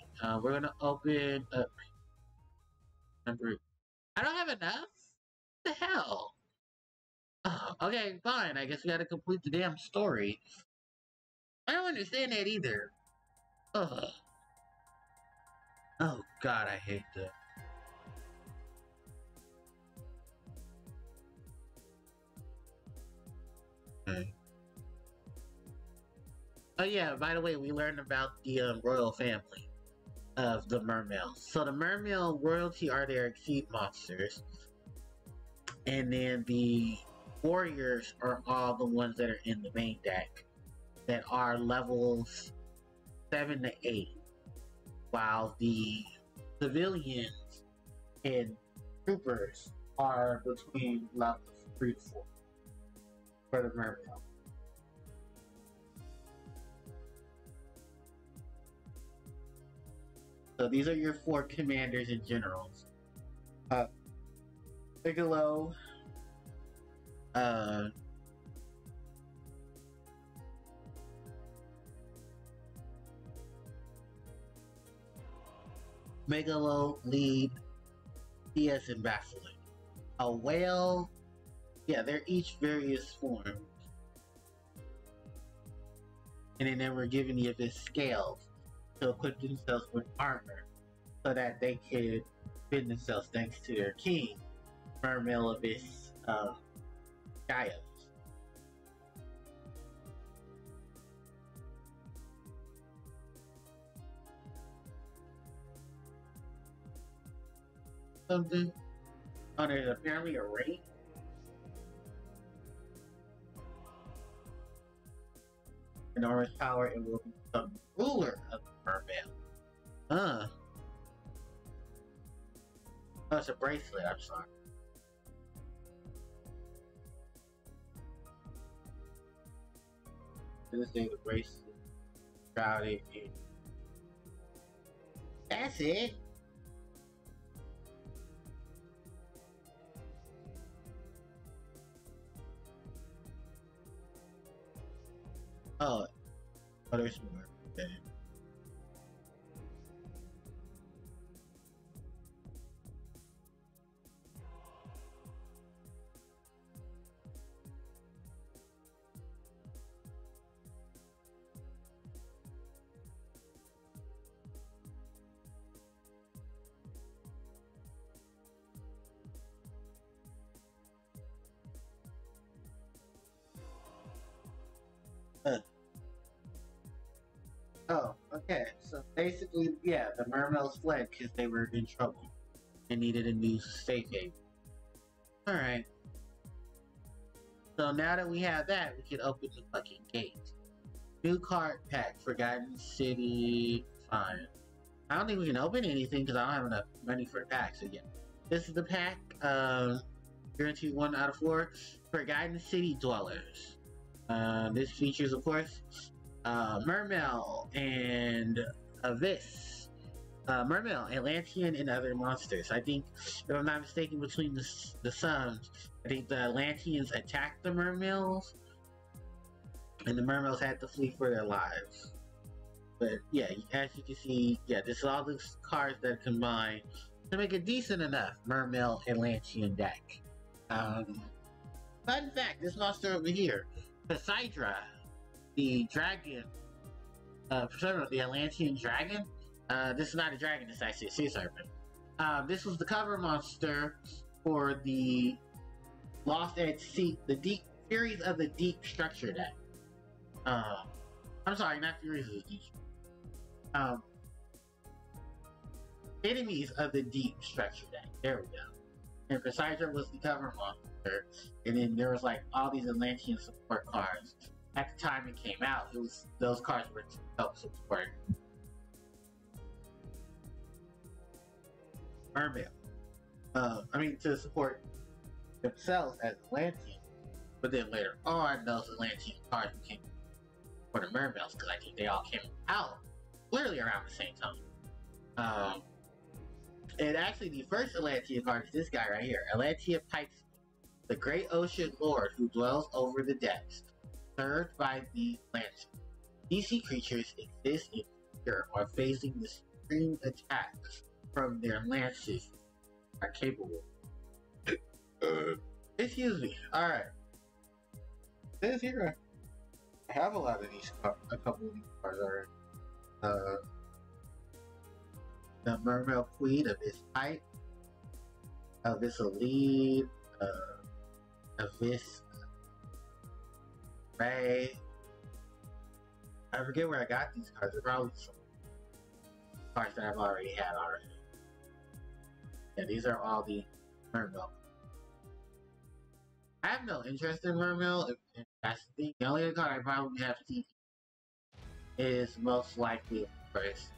We're gonna open up number I don't have enough? What the hell? Oh, okay, fine. I guess we gotta complete the damn story. I don't understand that either. Ugh. Oh god, I hate that. Okay. Oh yeah, by the way, we learned about the royal family of the mermaids. So the mermaid royalty are their exceed monsters, and then the warriors are all the ones that are in the main deck that are levels 7 to 8, while the civilians and troopers are between levels 3 to 4 for the mermaid. So these are your 4 commanders and generals. Bigelow, uh, Megalo, Lead, DS, and Basilisk. A whale, yeah, they're each various forms. And then we're giving the Abyss scales to equip themselves with armor so that they could defend themselves thanks to their king, Mermaid Abyss Gaius. Something. Oh, there's apparently a ring. Enormous power and will become ruler of the mermaid. Oh, it's a bracelet, I'm sorry. This thing, the bracelet, shrouded in. That's it. Oh, there's more. Okay. Oh, okay. So basically, yeah, the mermaids fled because they were in trouble and needed a new safe haven. Alright. So now that we have that, we can open the fucking gate. New card pack, Forgotten City. Fine. I don't think we can open anything because I don't have enough money for packs. So yeah. This is the pack. Guaranteed 1 out of 4. Forgotten City Dwellers. This features, of course, Mermail and Abyss. Mermail, Atlantean, and other monsters. I think, if I'm not mistaken, between the sons, I think the Atlanteans attacked the Mermails, and the Mermails had to flee for their lives. But yeah, as you can see, yeah, this is all the cards that combine to make a decent enough Mermail Atlantean deck. Fun fact, this monster over here, Poseidra, the dragon, the Atlantean dragon. This is not a dragon, it's actually a sea serpent. This was the cover monster for the Lost at Sea, the Deep Furies of the Deep structure deck. I'm sorry, not Furies of the Deep. Enemies of the Deep structure deck. There we go. And Poseidra was the cover monster, and then there was like all these Atlantean support cards. At the time it came out, it was those cards were to help support Mermail. To support themselves as Atlantean. But then later on, those Atlantean cards became for the Mermails because I think they all came out literally around the same time. And actually, the first Atlantean card is this guy right here, Atlantean Pipes, the Great Ocean Lord who dwells over the depths, served by the Atlanteans. These sea creatures exist in fear or facing the supreme attack from their lances are capable. Excuse me. Alright. This here, I have a lot of these, a couple of these cards already. The Mermail Queen of this type, Abyss Lead, Abyss Ray. I forget where I got these cards. They're probably some cards that I've already had already. Yeah, these are all the Mermail. I have no interest in Mermail, if that's the thing. The only card I probably have seen is most likely, of course,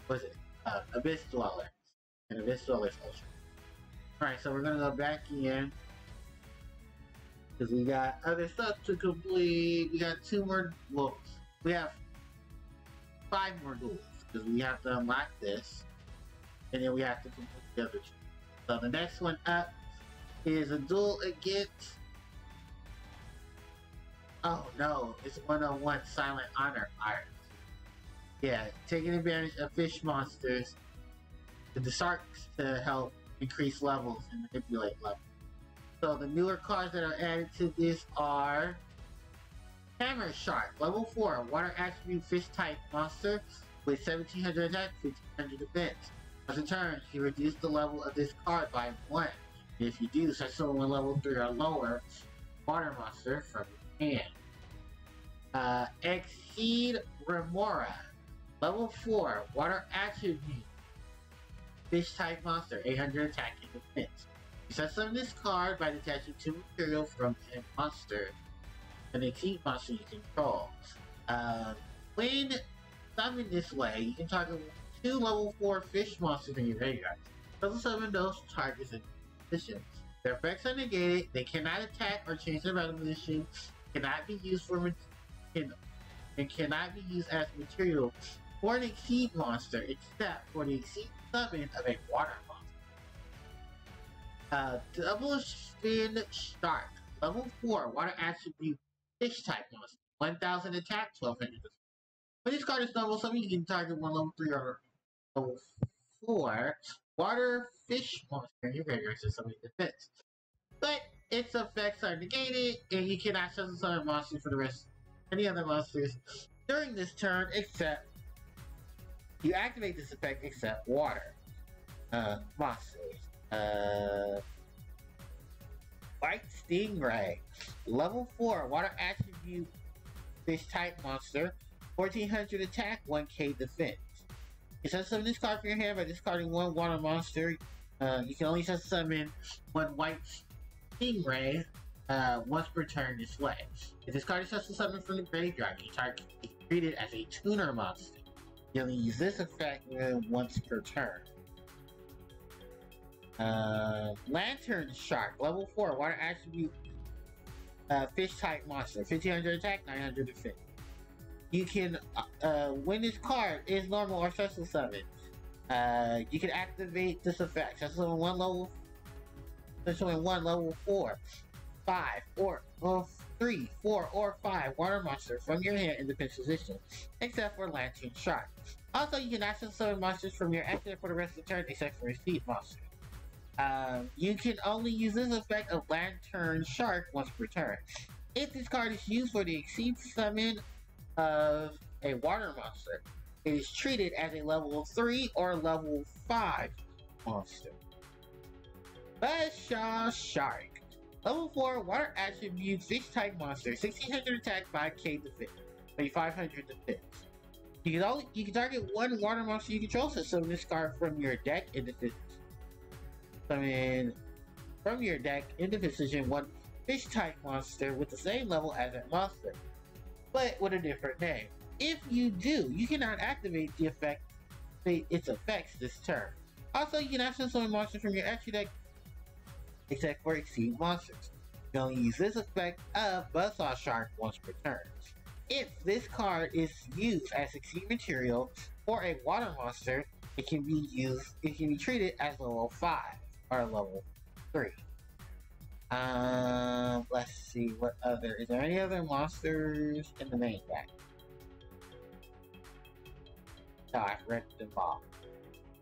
what's it? Abyss Dwellers. And Abyss Dwellers Ultra. Alright, so we're gonna go back in. Because we got other stuff to complete. We got 2 more, well, we have 5 more duels. Because we have to unlock this. And then we have to complete the other 2. So the next one up is a duel against... Oh no, it's 101 Silent Honor Art. Yeah, taking advantage of fish monsters with the sharks to help increase levels and manipulate levels. So the newer cards that are added to this are Hammer Shark, level 4, water attribute fish type monster with 1700 attack, 1500 defense. As a turn, you reduce the level of this card by 1. And if you do, such someone level 3 or lower water monster from your hand. Exceed Remora, level 4, water attribute fish type monster, 800 attack and defense. You set summon this card by detaching 2 material from a monster, an exceed monster you control. When summoned this way, you can target 2 level 4 fish monsters in your graveyard. Double summon those targets in positions. Their effects are negated, they cannot attack or change their battle position, cannot be used for and cannot be used as material for an exceed monster except for the exceed summon of a water monster. Double Spin Shark, level 4, water attribute fish type monster, 1000 attack, 1200 defense. When this card is double summon, you can target 1 level 3 or level 4 water fish monster in your graveyard to summon defense. But its effects are negated, and you cannot summon monsters for the rest of any other monsters during this turn except you activate this effect except water monsters. White Stingray, level 4, water attribute fish type monster, 1400 attack, 1k defense. You set summon this card from your hand by discarding 1 water monster. You can only set summon 1 White Stingray once per turn this way. If this card is set to summon from the graveyard, you treat it as a tuner monster. You only use this effect once per turn. Lantern Shark, level 4, water attribute fish type monster, 1500 attack, 900 defense. You can, when this card is normal or special summon, you can activate this effect. Special summon 1 level 4, 5, or 3, 4, or 5 water monster from your hand in defense position, except for Lantern Shark. Also, you can access summon monsters from your exit for the rest of the turn, except for Exceed monsters. You can only use this effect of Lantern Shark once per turn. If this card is used for the Exceed summon of a water monster, it is treated as a level 3 or level 5 monster. Buzzsaw Shark, level 4, water attribute fish type monster, 1600 attack, 5k defense, 2500 defense. You can target 1 water monster you control, so summon this card from your deck in defense. Summon from your deck in defense position 1 fish type monster with the same level as that monster, but with a different name. If you do, you cannot activate the effect, its effects this turn. Also, you can access summon monsters from your extra deck, except for Exceed monsters. You only use this effect of Buzzsaw Shark once per turn. If this card is used as Exceed material for a water monster, it can be treated as level 5 or level 3. Let's see what other. Is there any other monsters in the main deck? No, I've read them all.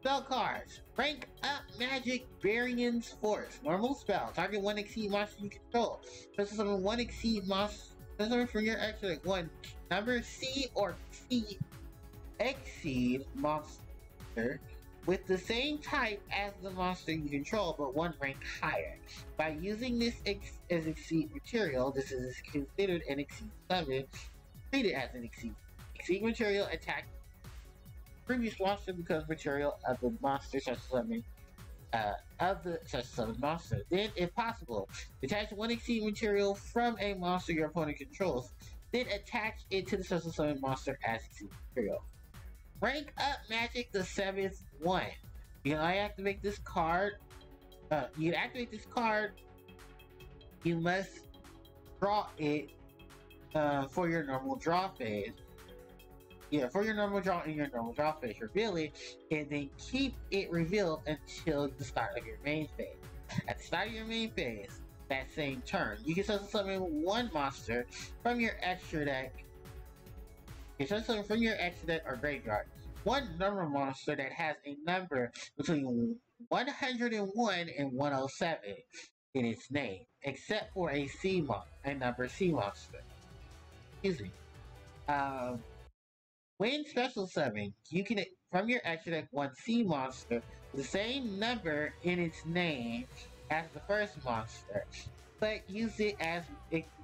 Spell cards. Rank up Magic Variance Force. Normal spell. Target 1 exceed monster you control. Special summon 1 exceed monster. Special summon from your extra deck 1 number C or C exceed monster with the same type as the monster you control, but 1 rank higher. By using this as exceed material, this is considered an exceed summon. Treat it as an exceed. Exceed material attack previous monster becomes material of the monster such summon monster. Then, if possible, detach 1 exceed material from a monster your opponent controls. Then attach it to the special summon monster as exceed material. Rank up Magic the 7th one. You can only activate this card. You can activate this card. You must draw it for your normal draw phase. Yeah, for your normal draw in your normal draw phase, reveal it, and then keep it revealed until the start of your main phase. At the start of your main phase, that same turn, you can special summon 1 monster from your extra deck. You can special summon from your extra deck or graveyard 1 number monster that has a number between 101 and 107 in its name, except for a number C monster. Excuse me. When special summon, you can from your extra deck 1 C monster with the same number in its name as the first monster, but use it as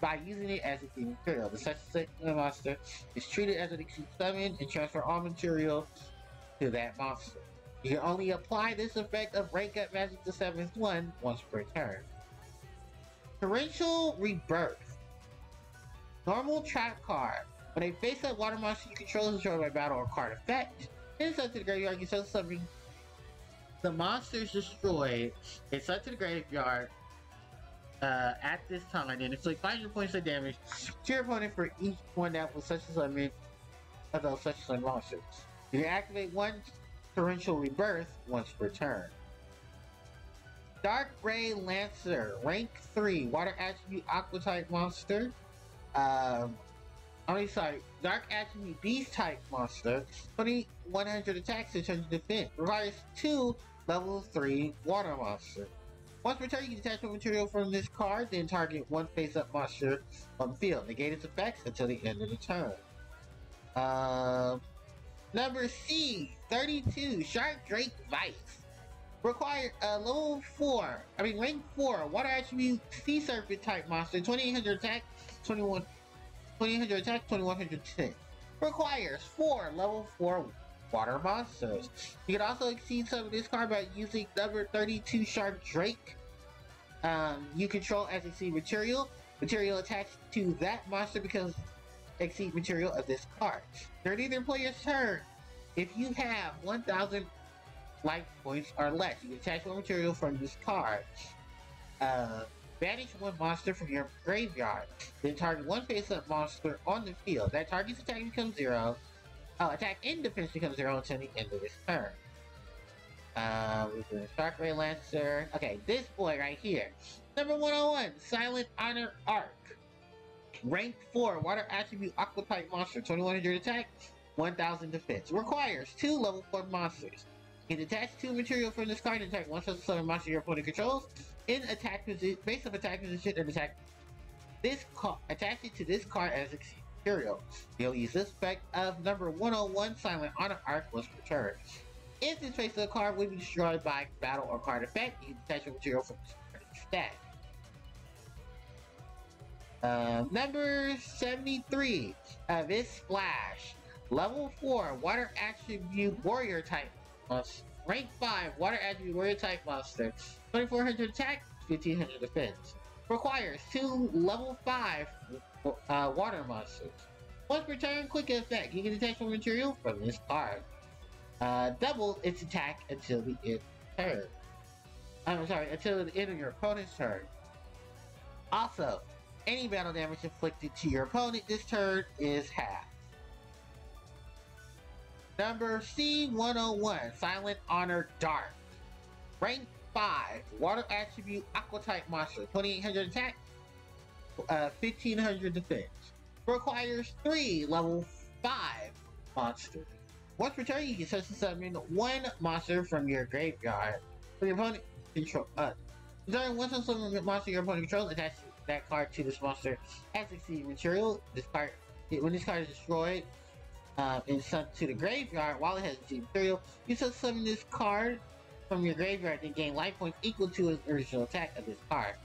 by using it as a material. The special summon monster is treated as an exceed summon and transfer all material to that monster. You can only apply this effect of rank up Magic the 7th one once per turn. Torrential Rebirth. Normal trap card. When a face-up water monster you control is destroyed by battle or card effect, then sent to the graveyard, you special summon the monster is destroyed. It's sent to the graveyard at this time, and inflict 500 points of damage to your opponent for each one that was such a summon of those such a summon monsters. You can activate 1 Torrential Rebirth once per turn. Dark Ray Lancer, rank 3, water attribute aqua type monster. Dark Attribute Beast type monster, 2100 attacks, 600 defense. Requires 2 level 3 water monster. Once per turn, you can detach 1 material from this card, then target 1 face-up monster on the field. Negate its effects until the end of the turn. Number C, 32, Shark Drake Vice. Require rank 4, water attribute Sea Serpent type monster, 2800 attack, 2800 attack, 2100 defense. Requires 4 level 4 water monsters. You can also exceed some of this card by using number 32 Shark Drake. You control as exceed material. Material attached to that monster becomes exceed material of this card. During either player's turn, if you have 1000 life points or less, you can attach 1 material from this card. Banish 1 monster from your graveyard. Then target 1 face-up monster on the field. That target's attack becomes 0. Attack and defense becomes 0 until the end of this turn. We're doing Shark Ray Lancer. Okay, this boy right here. Number 101, Silent Honor Arc. Rank 4, water attribute aqua type monster, 2100 attack, 1000 defense. Requires 2 level 4 monsters. You can detach 2 material from this card and attack 1 special summon monster your opponent controls in attack position, base of attack position, and attach it to this card as exceed material. You'll use this effect of number 101 Silent Honor Arc once per turn. If this face of the card will be destroyed by battle or card effect, you can detach your material from this card instead. Number 73, Abyss Splash. Level 4, water attribute warrior type monster. Rank 5, water attribute warrior type monster. 2400 attack, 1500 defense. Requires 2 level 5 water monsters. Once per turn, quick effect. You can detach 1 material from this card. Double its attack until the end of the turn. Until the end of your opponent's turn. Also, any battle damage inflicted to your opponent this turn is half. Number C101, Silent Honor Dark. Rank 5, water attribute aqua type monster, 2800 attack, 1500 defense. Requires 3 level 5 monsters. Once per turn, you can special summon one monster from your graveyard. When your opponent control, once you summon a monster your opponent controls, attach that card to this monster as succeeding material. This card, when this card is destroyed and sent to the graveyard while it has succeeding material, you still summon this card from your graveyard and gain life points equal to its original attack of this card.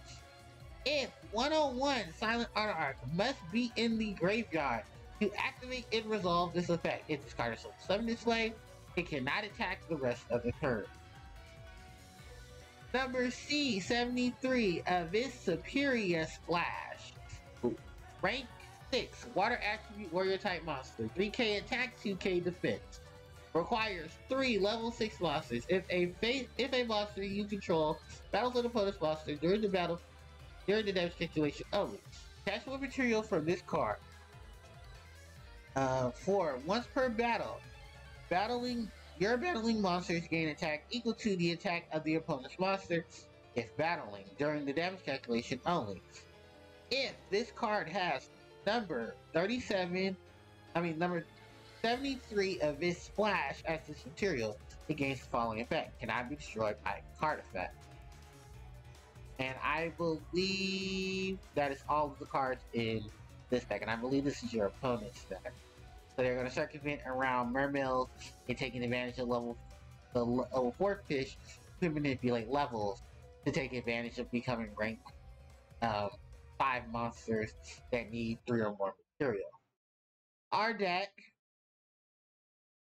If 101 Silent Arc must be in the graveyard to activate and resolve this effect, if this card is summoned this way, it cannot attack the rest of the turn. Number C, 73, Abyss Superior Splash. Rank 6, Water Attribute Warrior type monster. 3k attack, 2k defense. Requires 3 level 6 monsters. If a monster you control battles an opponent's monster during the damage situation only. Attach one material from this card. 4. Once per battle, your battling monsters gain attack equal to the attack of the opponent's monster if battling during the damage calculation only. If this card has number 73 of its splash as this material, it gains the following effect: cannot be destroyed by card effect. And I believe that is all of the cards in this deck, and I believe this is your opponent's deck. So they're going to circumvent around Mermills and taking advantage of the level 4 fish to manipulate levels to take advantage of becoming rank 5 monsters that need 3 or more material. Our deck,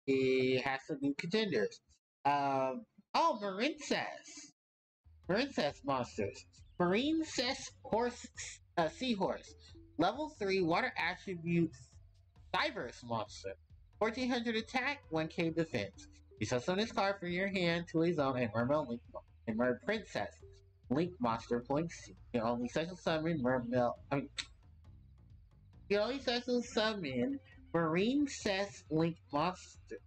it has some new contenders. Marincess monsters. Marincess Seahorse. Level 3 water attribute diverse monster. 1400 attack, 1k defense. You summon this card from your hand to a zone and Mer Princess Link monster point C. You only special summon Marincess Link monster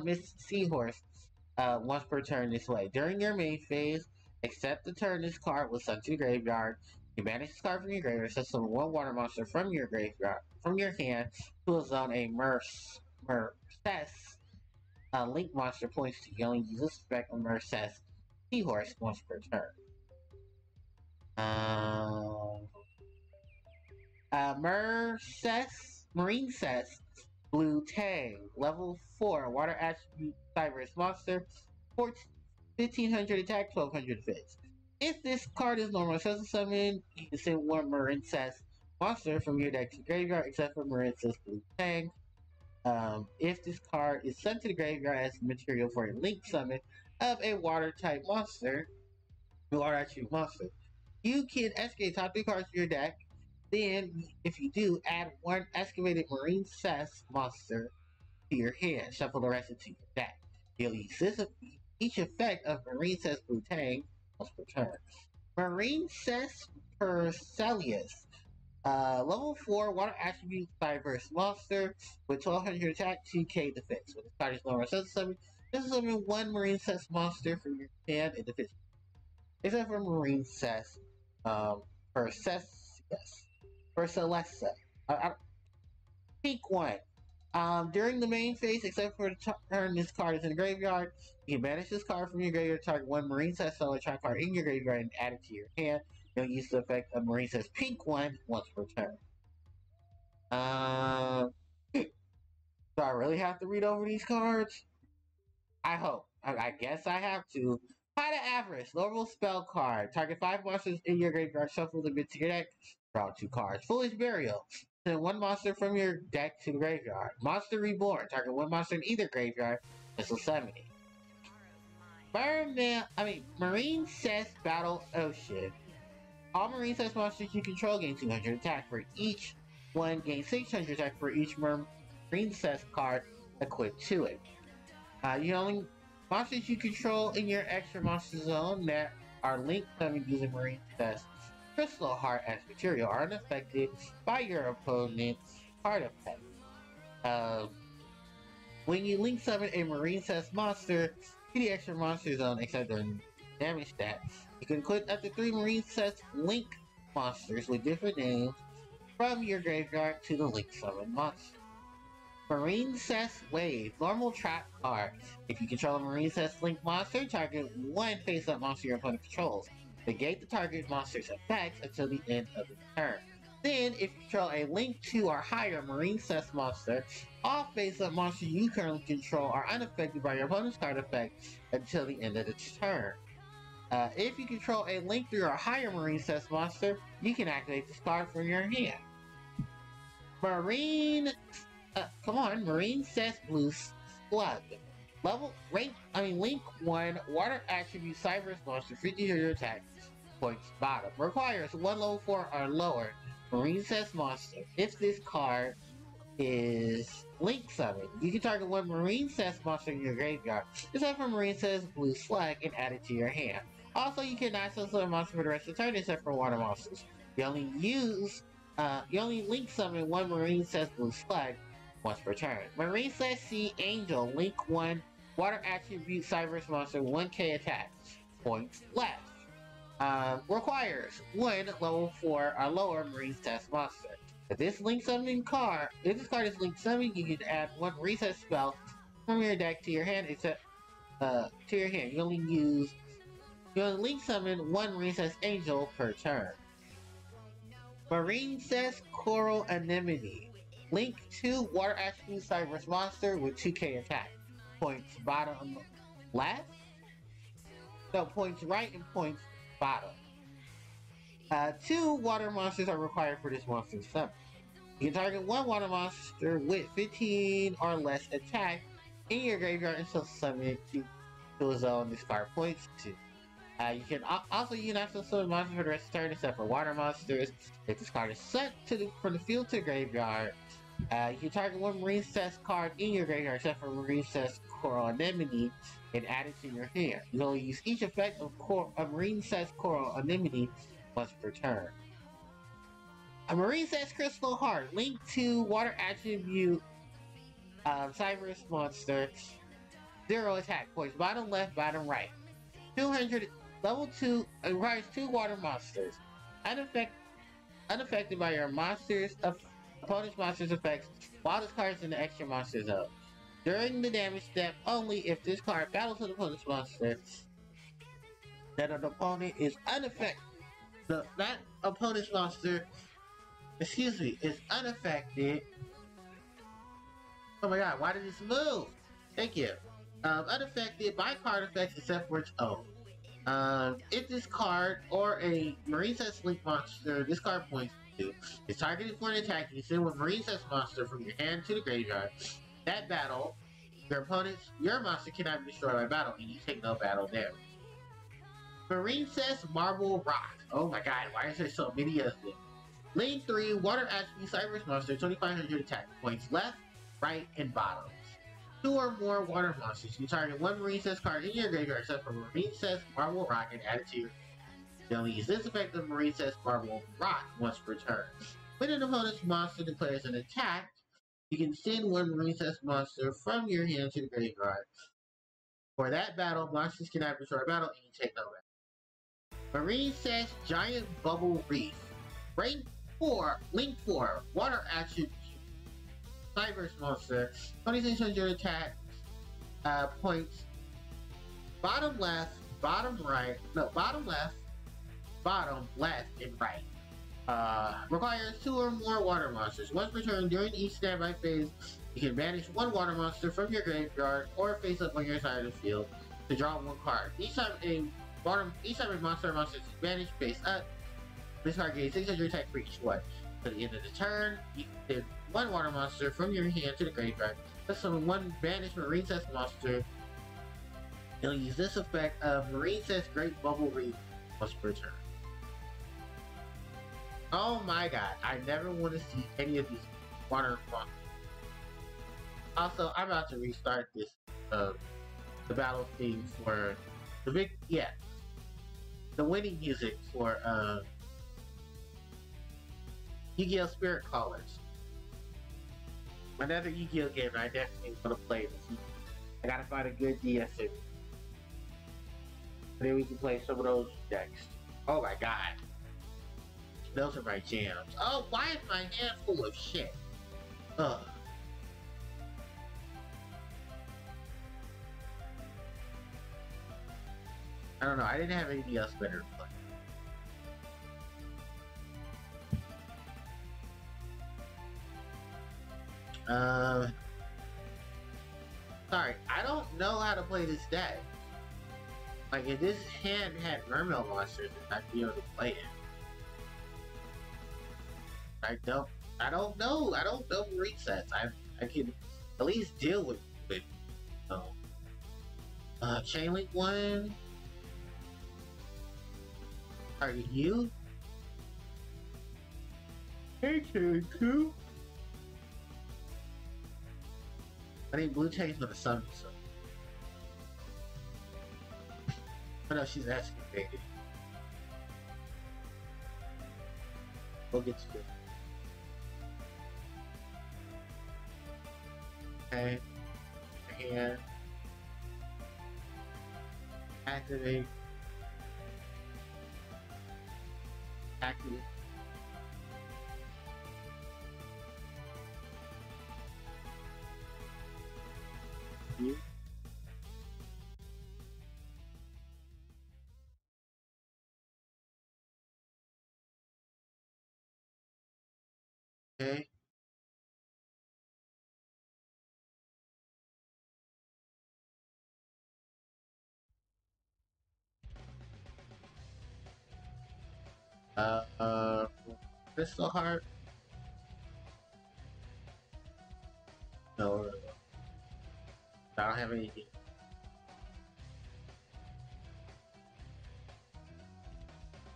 Miss Seahorse once per turn this way. During your main phase, except the turn this card was sent to the graveyard, you banish this card from your graveyard, summon one water monster from your graveyard, from your hand, to a zone a Mercess Link monster points to. You only use this effect on Mercess Seahorse once per turn. Marincess Blue Tang, level 4, water attribute diverse monster, 1500 attack, 1200 defense. If this card is normal special summon, you can send one Marincess monster from your deck to the graveyard, except for Marincess Blue Tang. If this card is sent to the graveyard as material for a link summon of a water type monster, water attribute monster, you can excavate top 3 cards of your deck. Then, if you do, add one excavated Marincess monster to your hand. Shuffle the rest into your deck. You'll use each effect of Marincess Blue Tang once per turn. Marincess Perselius. Level 4 water attribute diverse monster with 1200 attack, 2k defense. When this card is normal summon, this is summon one Marincess monster from your hand in defense. Except for Marincess Percelessa. Pink one. During the main phase, except for the turn this card is in the graveyard, you can banish this card from your graveyard, target one Marincess electronic card in your graveyard and add it to your hand. You'll use the effect of Marincess Pink one once per turn. Do I really have to read over these cards? I hope. I guess I have to. High to Avarice, normal spell card. Target 5 monsters in your graveyard, shuffle them into your deck, draw 2 cards. Foolish Burial. Send 1 monster from your deck to the graveyard. Monster Reborn. Target 1 monster in either graveyard, special summon it. Marincess Battle Ocean. All Marincess monsters you control gain 200 attack for each one, gain 600 attack for each Marincess card equipped to it. Monsters you control in your extra monster zone that are linked summoned using Marincess Crystal Heart as material are unaffected by your opponent's card effect. When you link summon a Marincess monster to the extra monster zone except their damage stats, you can equip up to 3 Marincess Link monsters with different names from your graveyard to the link summon monster. Marine Cess Wave, normal trap card. If you control a Marine Cess Link monster, target one face-up monster your opponent controls. Negate the target monster's effects until the end of the turn. Then, if you control a Link 2 or higher Marine Cess monster, all face-up monsters you currently control are unaffected by your opponent's card effect until the end of the turn. If you control a Link 3 or higher Marine Cess monster, you can activate this card from your hand. Marine Cess Blue Slug. Link 1, Water Attribute Cyberus Monster, 50 attack points bottom. Requires 1 level 4 or lower Marine Cess Monster. If this card is Link Summon, you can target one Marine Cess Monster in your graveyard, except for Marine Cess Blue Slug, and add it to your hand. Also, you cannot summon a monster for the rest of the turn except for water monsters. You only Link Summon one Marine Cess Blue Slug once per turn. Marine Cess Sea Angel, Link 1, Water Attribute Cyberus Monster, 1k attack. Points left. Requires 1 level 4 or lower Marine Cess Monster. If this card is Link Summoned, you can add 1 reset spell from your deck to your hand, You only Link Summon 1 Marine Cess Angel per turn. Marine Cess Coral Anemone. Link 2 Water Attribute Cyberus Monster with 2k attack. Points bottom left? No, points right and points bottom. 2 water monsters are required for this monster summon. You can target 1 water monster with 15 or less attack in your graveyard until summoned to a zone this card points to. You can also summon monsters for the rest of the turn except for water monsters. If this card is sent from the field to the graveyard, you can target 1 Marine Cess card in your graveyard except for Marine Cess Coral Anemone and add it to your hand. You only use each effect of Marine Cess Coral Anemone once per turn. A Marine Cess Crystal Heart, Link 2 Water Attribute Cyberus Monster, 0 attack points, bottom left, bottom right. 200 level 2, requires 2 water monsters. Unaffected by your opponent's monster's effects while this card is in the extra monster zone. During the damage step, only if this card battles an opponent's monster that an opponent is unaffected. That opponent's monster, is unaffected. Oh my god, why did this move? Thank you. Unaffected by card effects except for its own. If this card or a Marine Cess Link monster this card points to is targeted for an attack, you send one Marine Cess monster from your hand to the graveyard. That battle, your monster cannot be destroyed by battle, and you take no battle damage. Marine Cess Marble Rock. Oh my god, why is there so many of them? Lane 3, Water Attribute Cyberus Monster, 2500 attack points left, right, and bottom. 2 or more water monsters. You target 1 Marine Cess card in your graveyard except for Marine Cess Marble Rock and add it to your. You only use this effect of Marine Cess Marble Rock once per turn. When an opponent's monster declares an attack, you can send 1 Marine Cess monster from your hand to the graveyard. For that battle, monsters cannot destroy battle and you take no battle. Marine Cess Giant Bubble Reef. Link 4, Water Attribute Cyberus Monster, 2600 attack points, bottom left, bottom right, bottom left, and right. Requires 2 or more water monsters. Once per turn during each standby phase, you can banish 1 water monster from your graveyard or face up on your side of the field to draw 1 card. Each time a monster is banished face up, this card gains 600 attack for each one. At the end of the turn, you can send 1 water monster from your hand to the graveyard. Let's summon 1 banished Marine Cess monster. You'll use this effect of Marine Cess Great Bubble Reef once per turn. Oh my god, I never want to see any of these water monsters. Also, I'm about to restart this, the battle theme for the winning music for, Yu-Gi-Oh! Spirit Callers. Another Yu-Gi-Oh! Game I definitely want to play this. I gotta find a good DSM. And then we can play some of those decks. Oh my god. Those are my jams. Oh, why is my hand full of shit? Ugh. I don't know. I didn't have anything else better to play. Sorry, I don't know how to play this deck. Like, if this hand had Mermail monsters, I'd be able to play it. I don't know. I don't know resets. I can at least deal with Chain Link 1. Target you. Hey, Chain Link 2. I need blue chains for the sun, so. Oh no, she's excavated. We'll get to it. Okay. Hand. Activate. Activate. You. Okay. Uh, Crystal Heart. No, I don't have anything.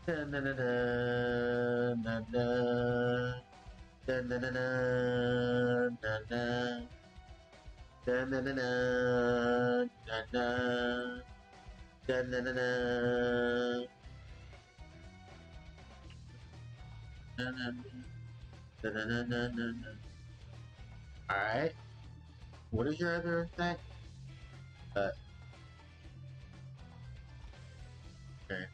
Dun, dun, dun, dun, dun, dun. Dun, dun, dun, dun, dun, dun. Dun, dun, dun, dun, dun, dun. Dun, dun, dun, dun. Dun, dun, dun, dun, dun, dun, dun, dun. Alright. What is your other effect? Uh, okay.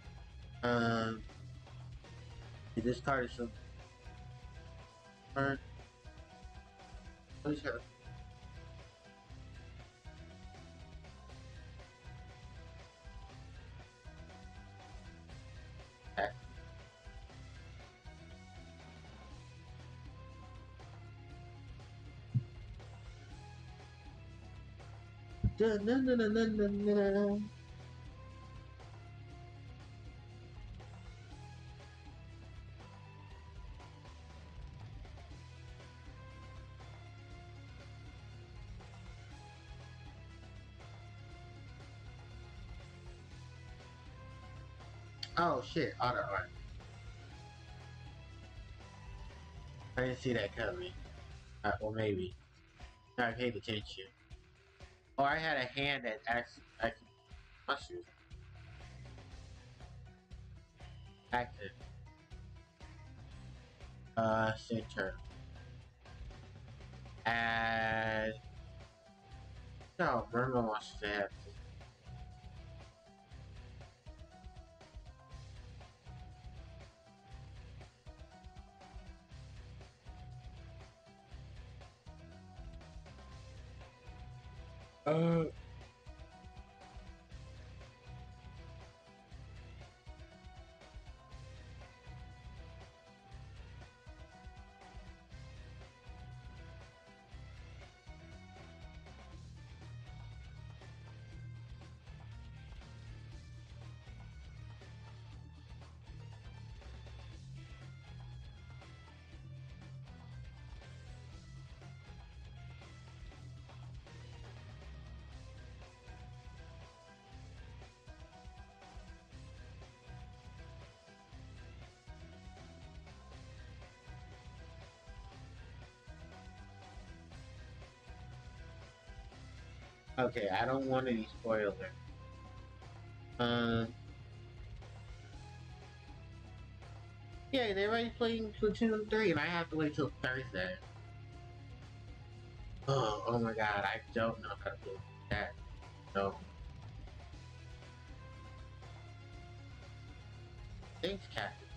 This card is some card. What is your effect? Dun, dun, dun, dun, dun, dun, dun. Oh shit, auto art. I didn't see that coming. Or maybe. I paid attention. Oh, I had a hand that actually mushrooms. Active. Center. And no, Burma wants to have okay, I don't want any spoiler. Um, yeah, they're already playing Platoon 3, and I have to wait till Thursday. Oh my god, I don't know how to do that. No. Thanks, Captain.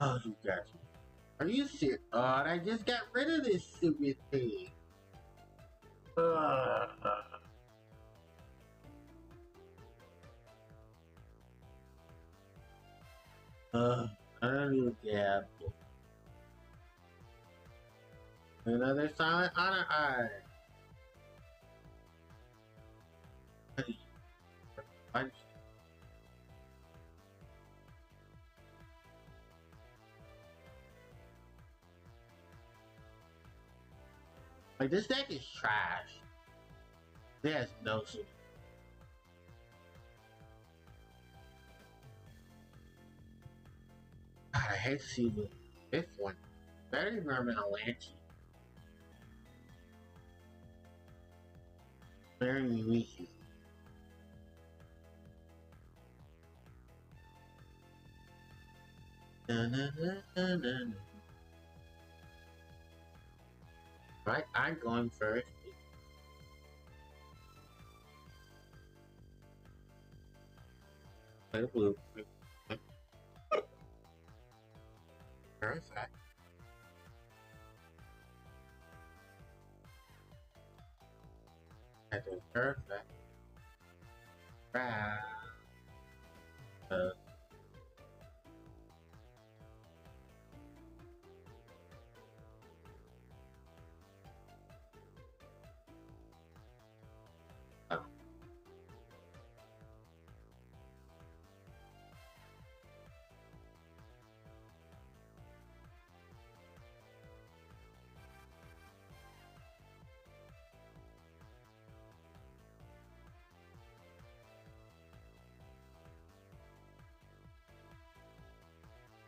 Oh, you got me. Are you serious? Oh, I just got rid of this stupid thing. Uh, I don't even care. Another silent honor eye. I, like, this deck is trash. It has no shit. God, I hate to see the fifth one. Better remember a Lanchi. Very weak. Right, I'm going first. Play the blue. Perfect. That is perfect. Right. Uh, oh.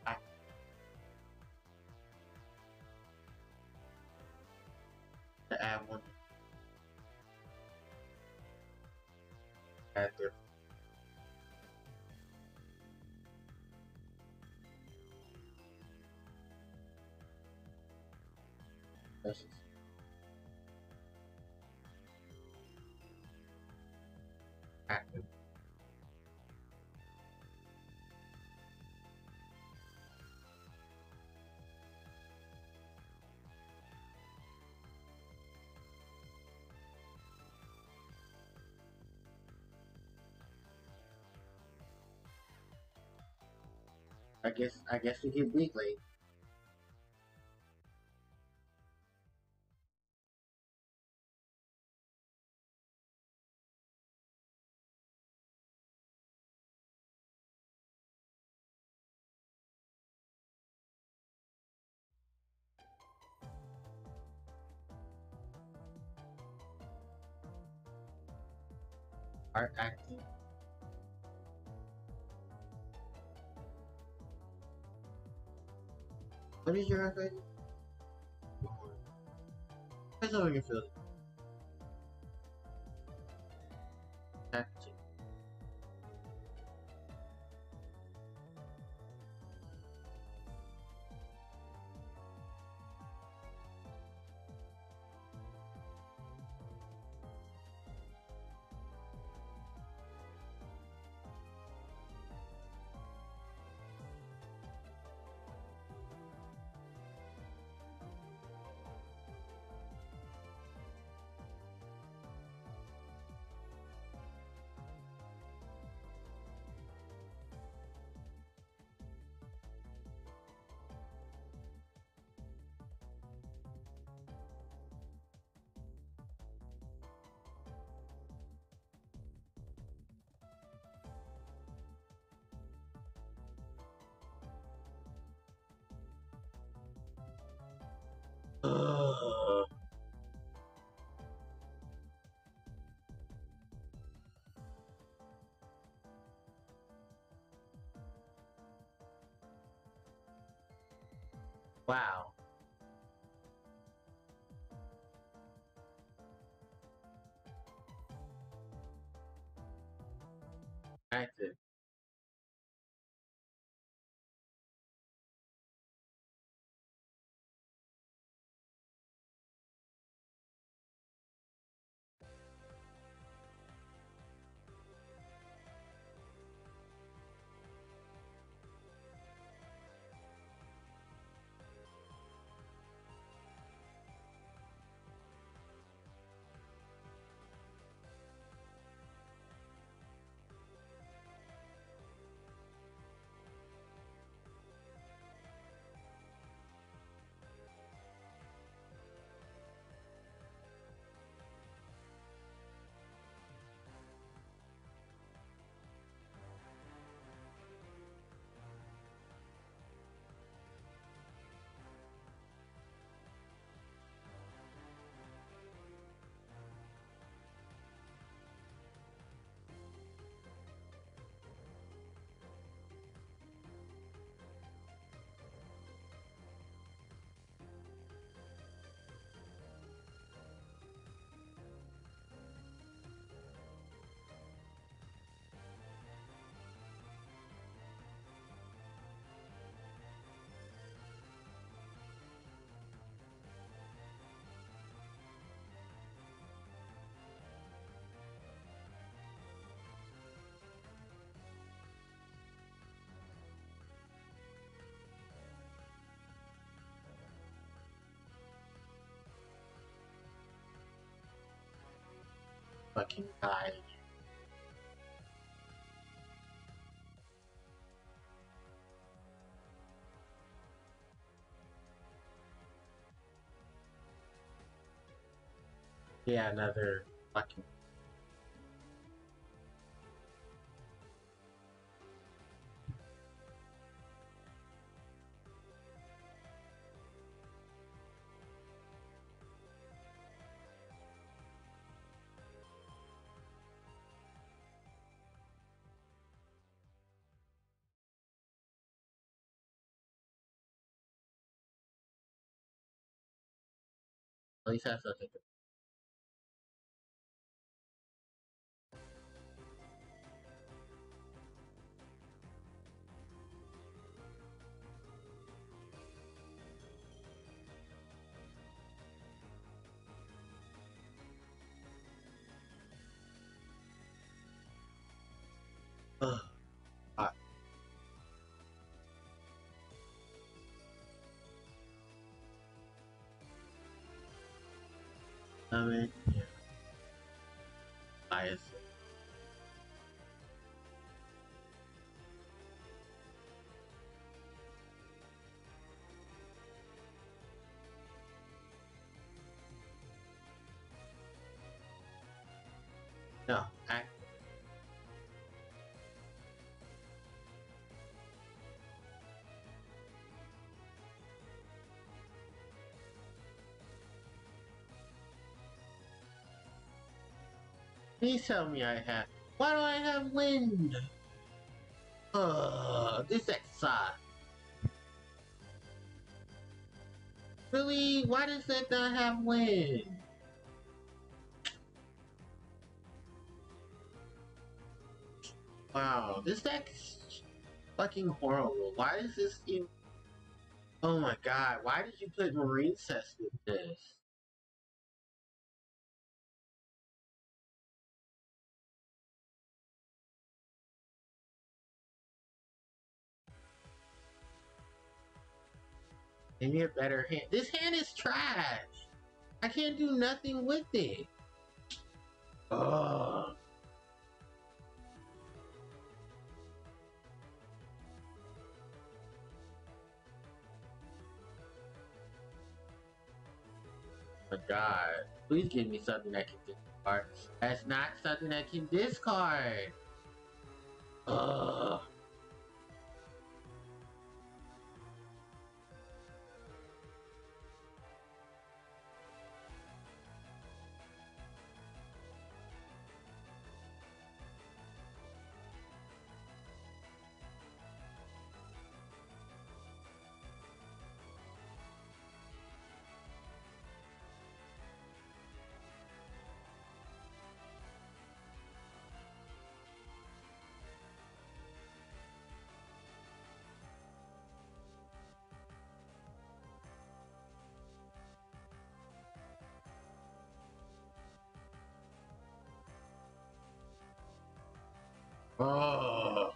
I to add one. Add their message. Active. I guess we get weekly. Art active. What is your rating? Depends on your feeling. Active. Wow. Active. fucking guy. Yeah, another fucking. At least that's something. Ugh. Hot. I mean, yeah. Bias. No, I. Please tell me I have. Why do I have wind? This sucks. Really? Why does that not have wind? Wow, this deck's fucking horrible. Why is this even... Oh my god, why did you put Marine Cess with this? Give me a better hand. This hand is trash! I can't do nothing with it. Oh my god. Please give me something that can discard. That's not something that can discard. Ugh. Oh.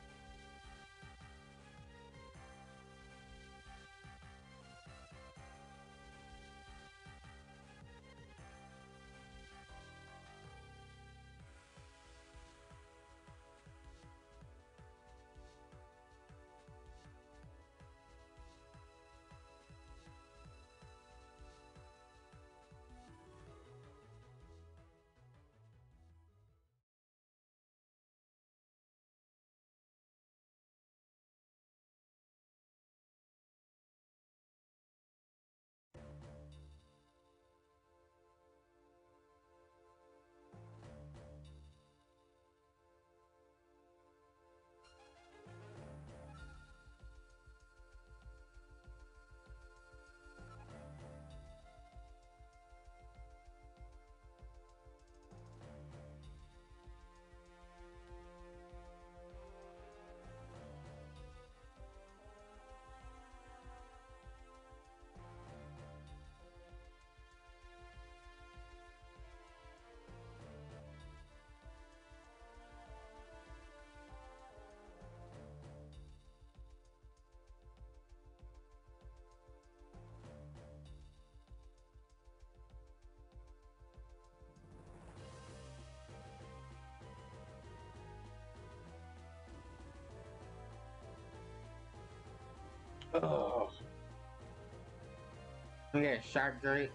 Oh. Okay, shark great.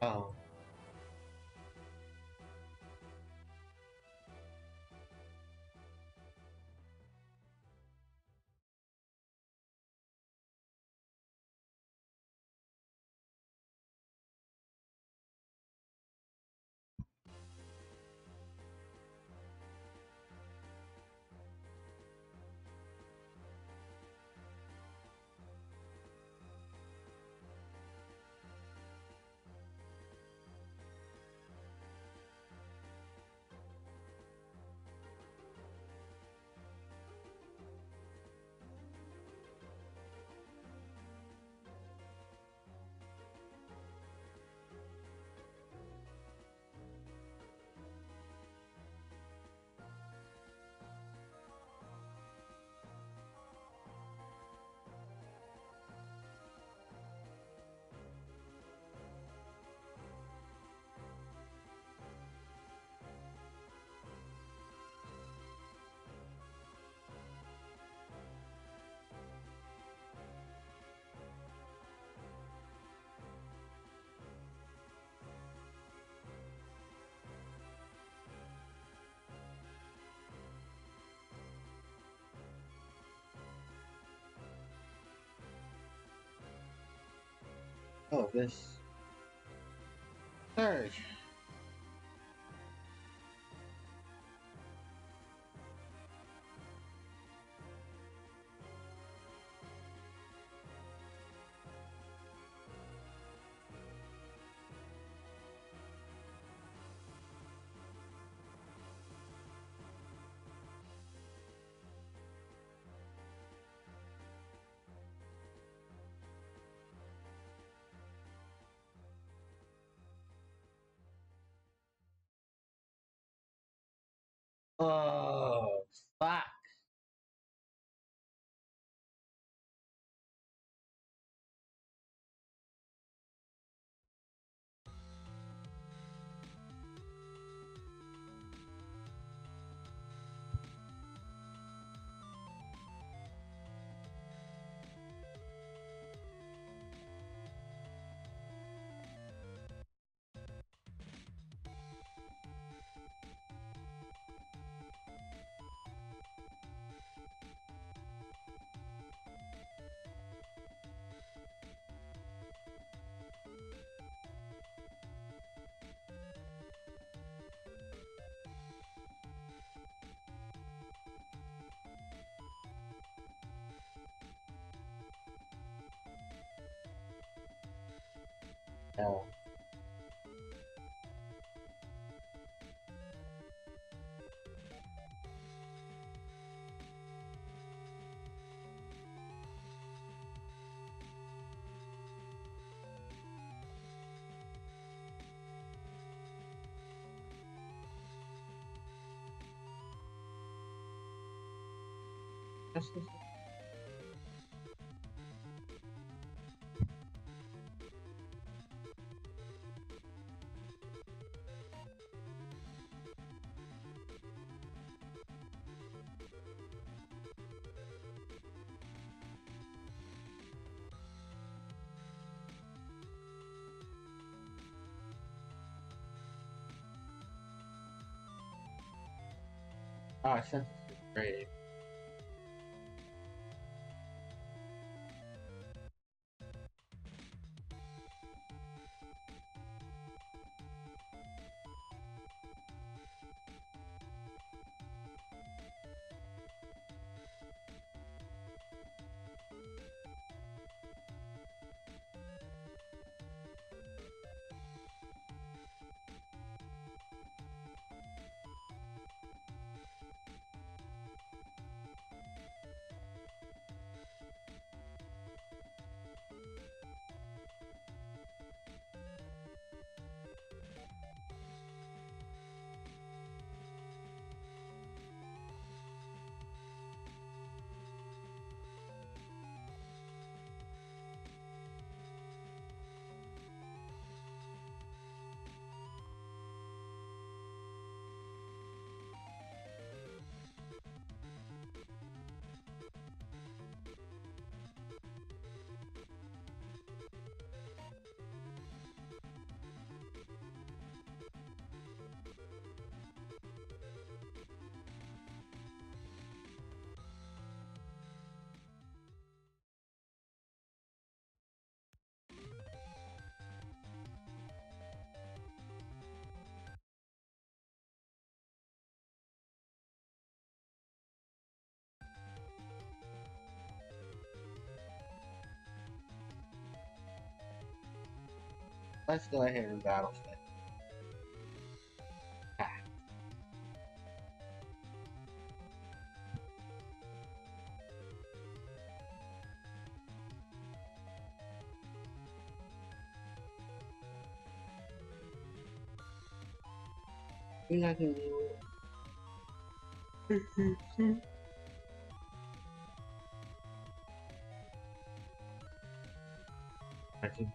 Oh. Oh, this third. Oh, fuck. Oh, that's just, oh, I sent this to Greg. Let's go ahead and battle set. Ah, think I can do it. I can.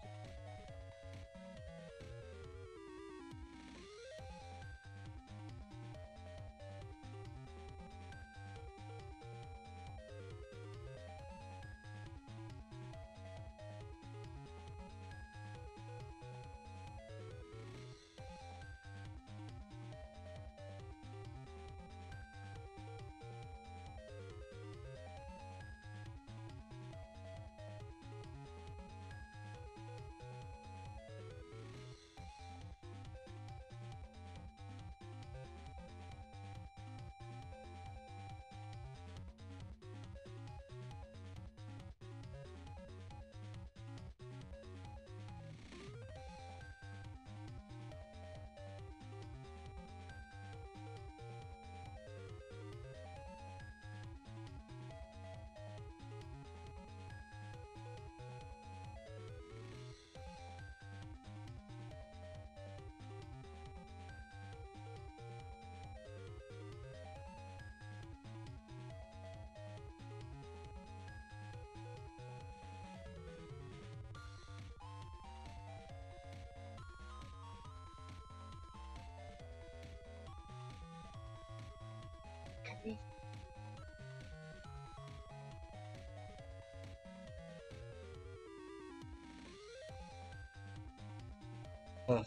Ugh.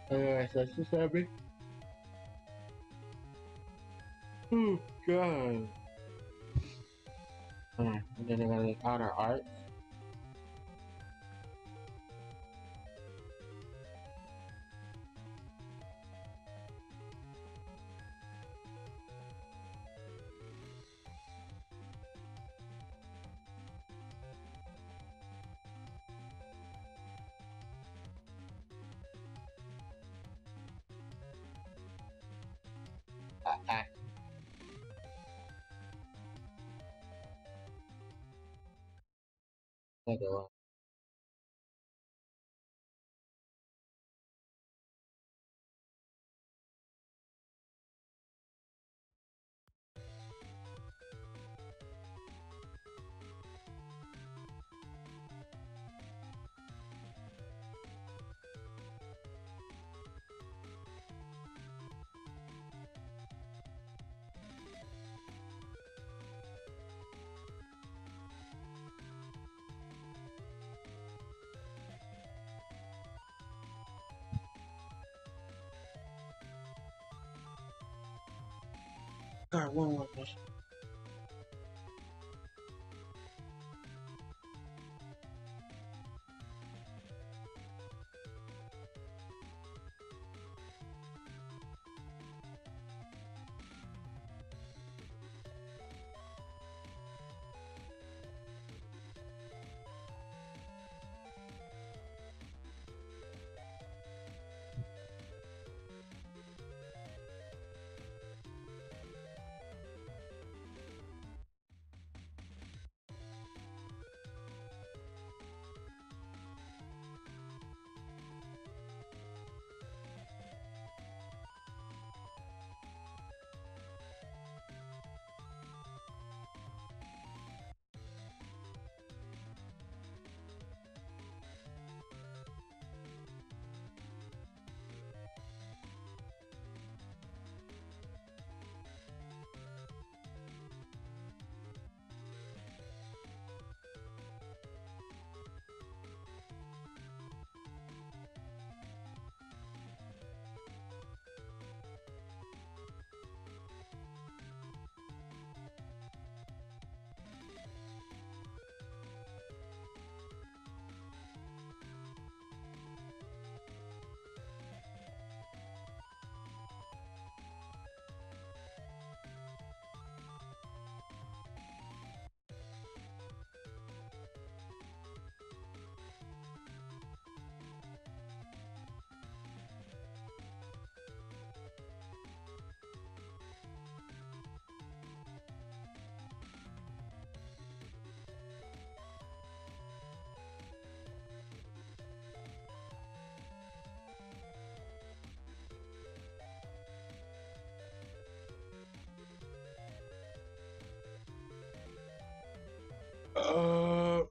Alright, so that's just happening. Oh, God. And then they're gonna honor art. Nagawa. God, one more question. Uh,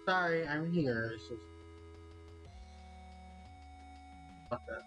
sorry, I'm here. It's just, okay.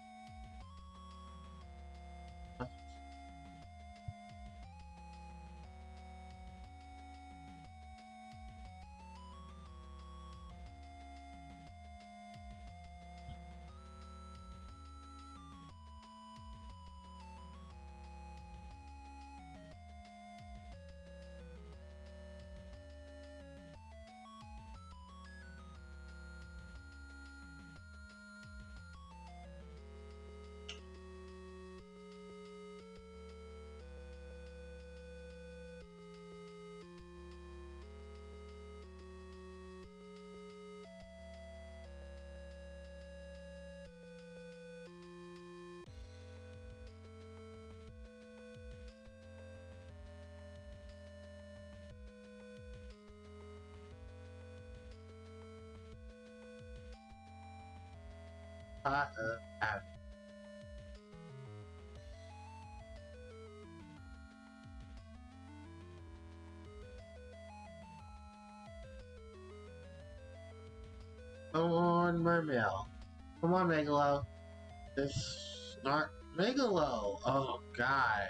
Avenue. Come on, Mermail. Come on, Megalo. It's not Megalo. Oh, God.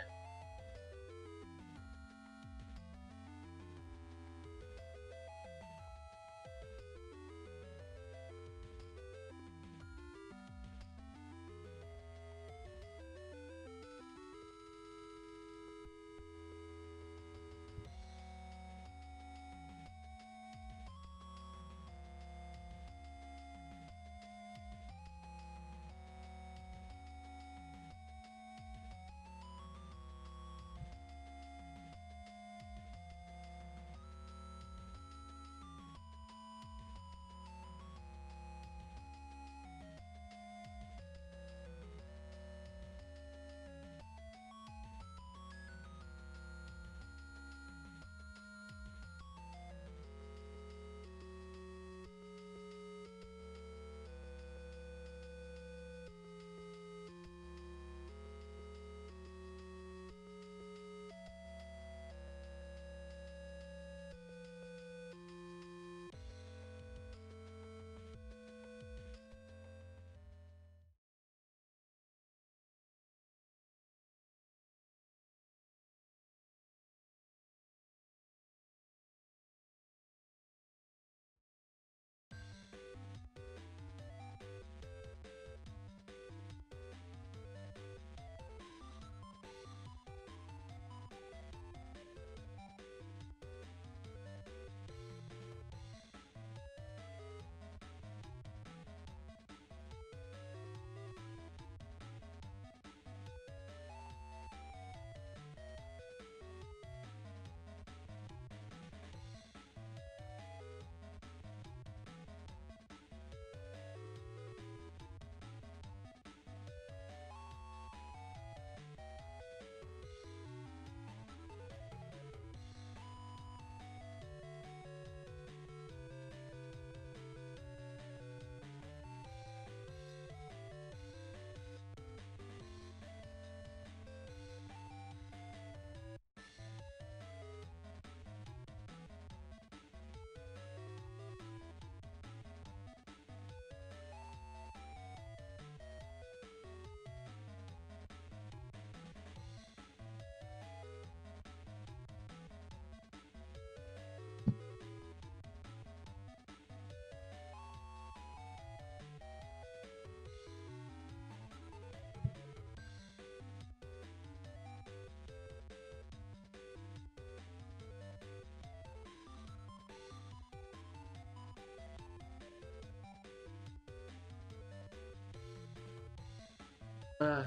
Uh,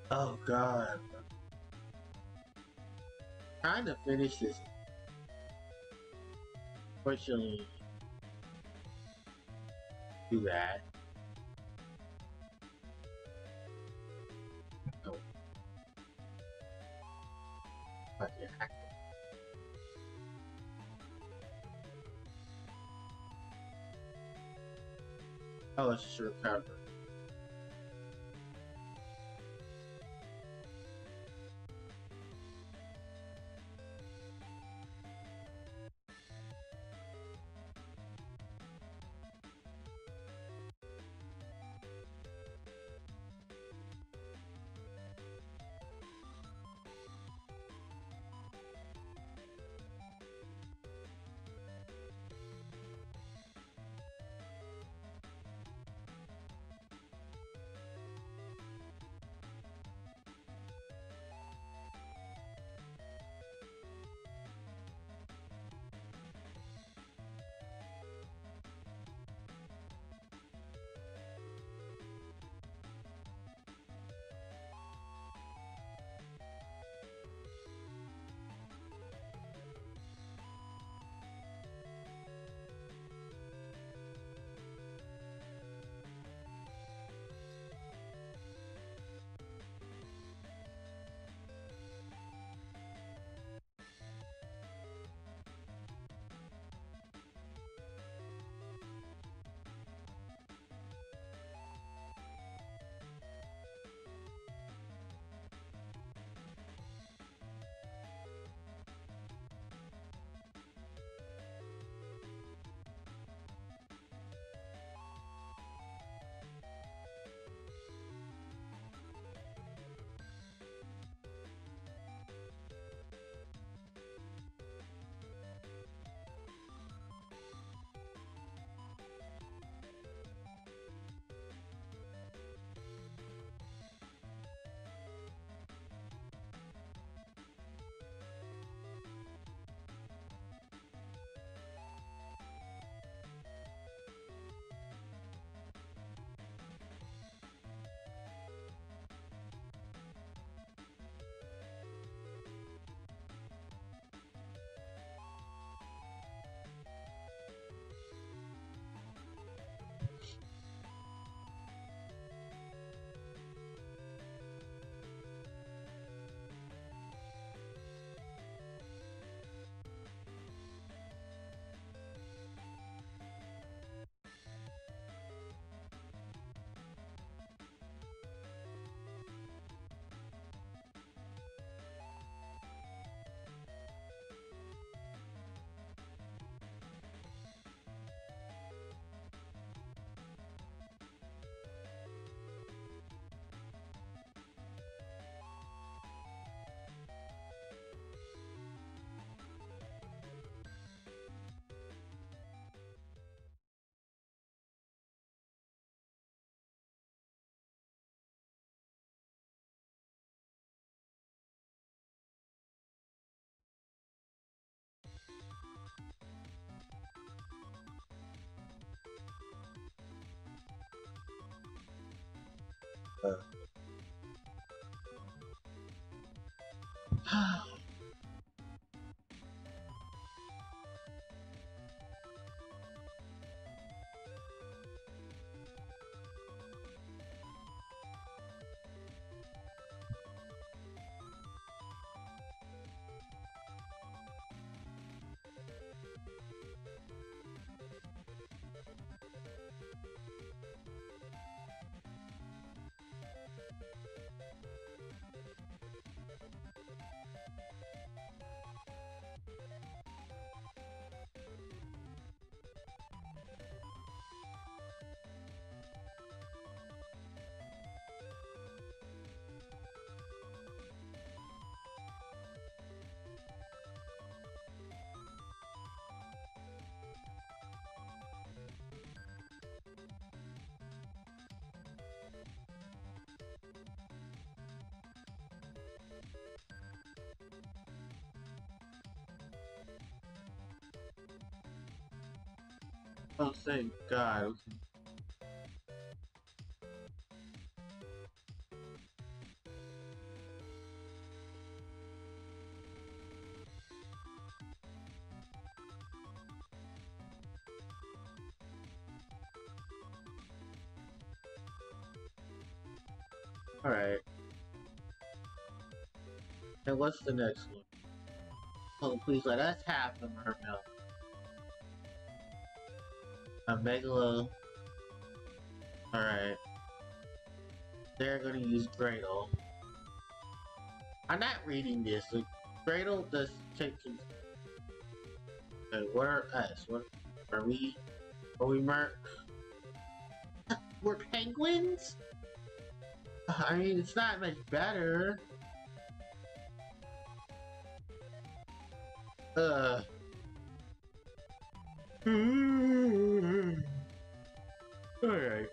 oh, God. Trying to finish this. Fortunately, do that. Oh, but yeah. Oh, it's just recover. Oh, thank God. Alright. And what's the next one? Oh, please let us have the mermaid. A megalo. Alright. They're gonna use Dreidel. I'm not reading this. Like, Dreidel does take. What are us? What are we? Are we we're penguins? I mean, it's not much better. Uh. Alright.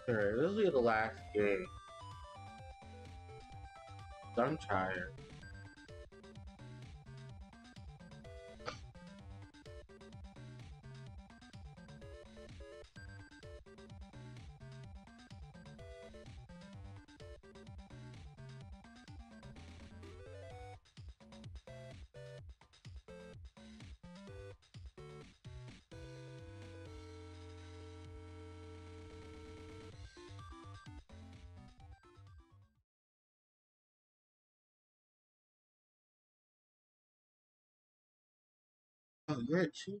Alright, this will be the last game. I'm tired. Oh, you're too.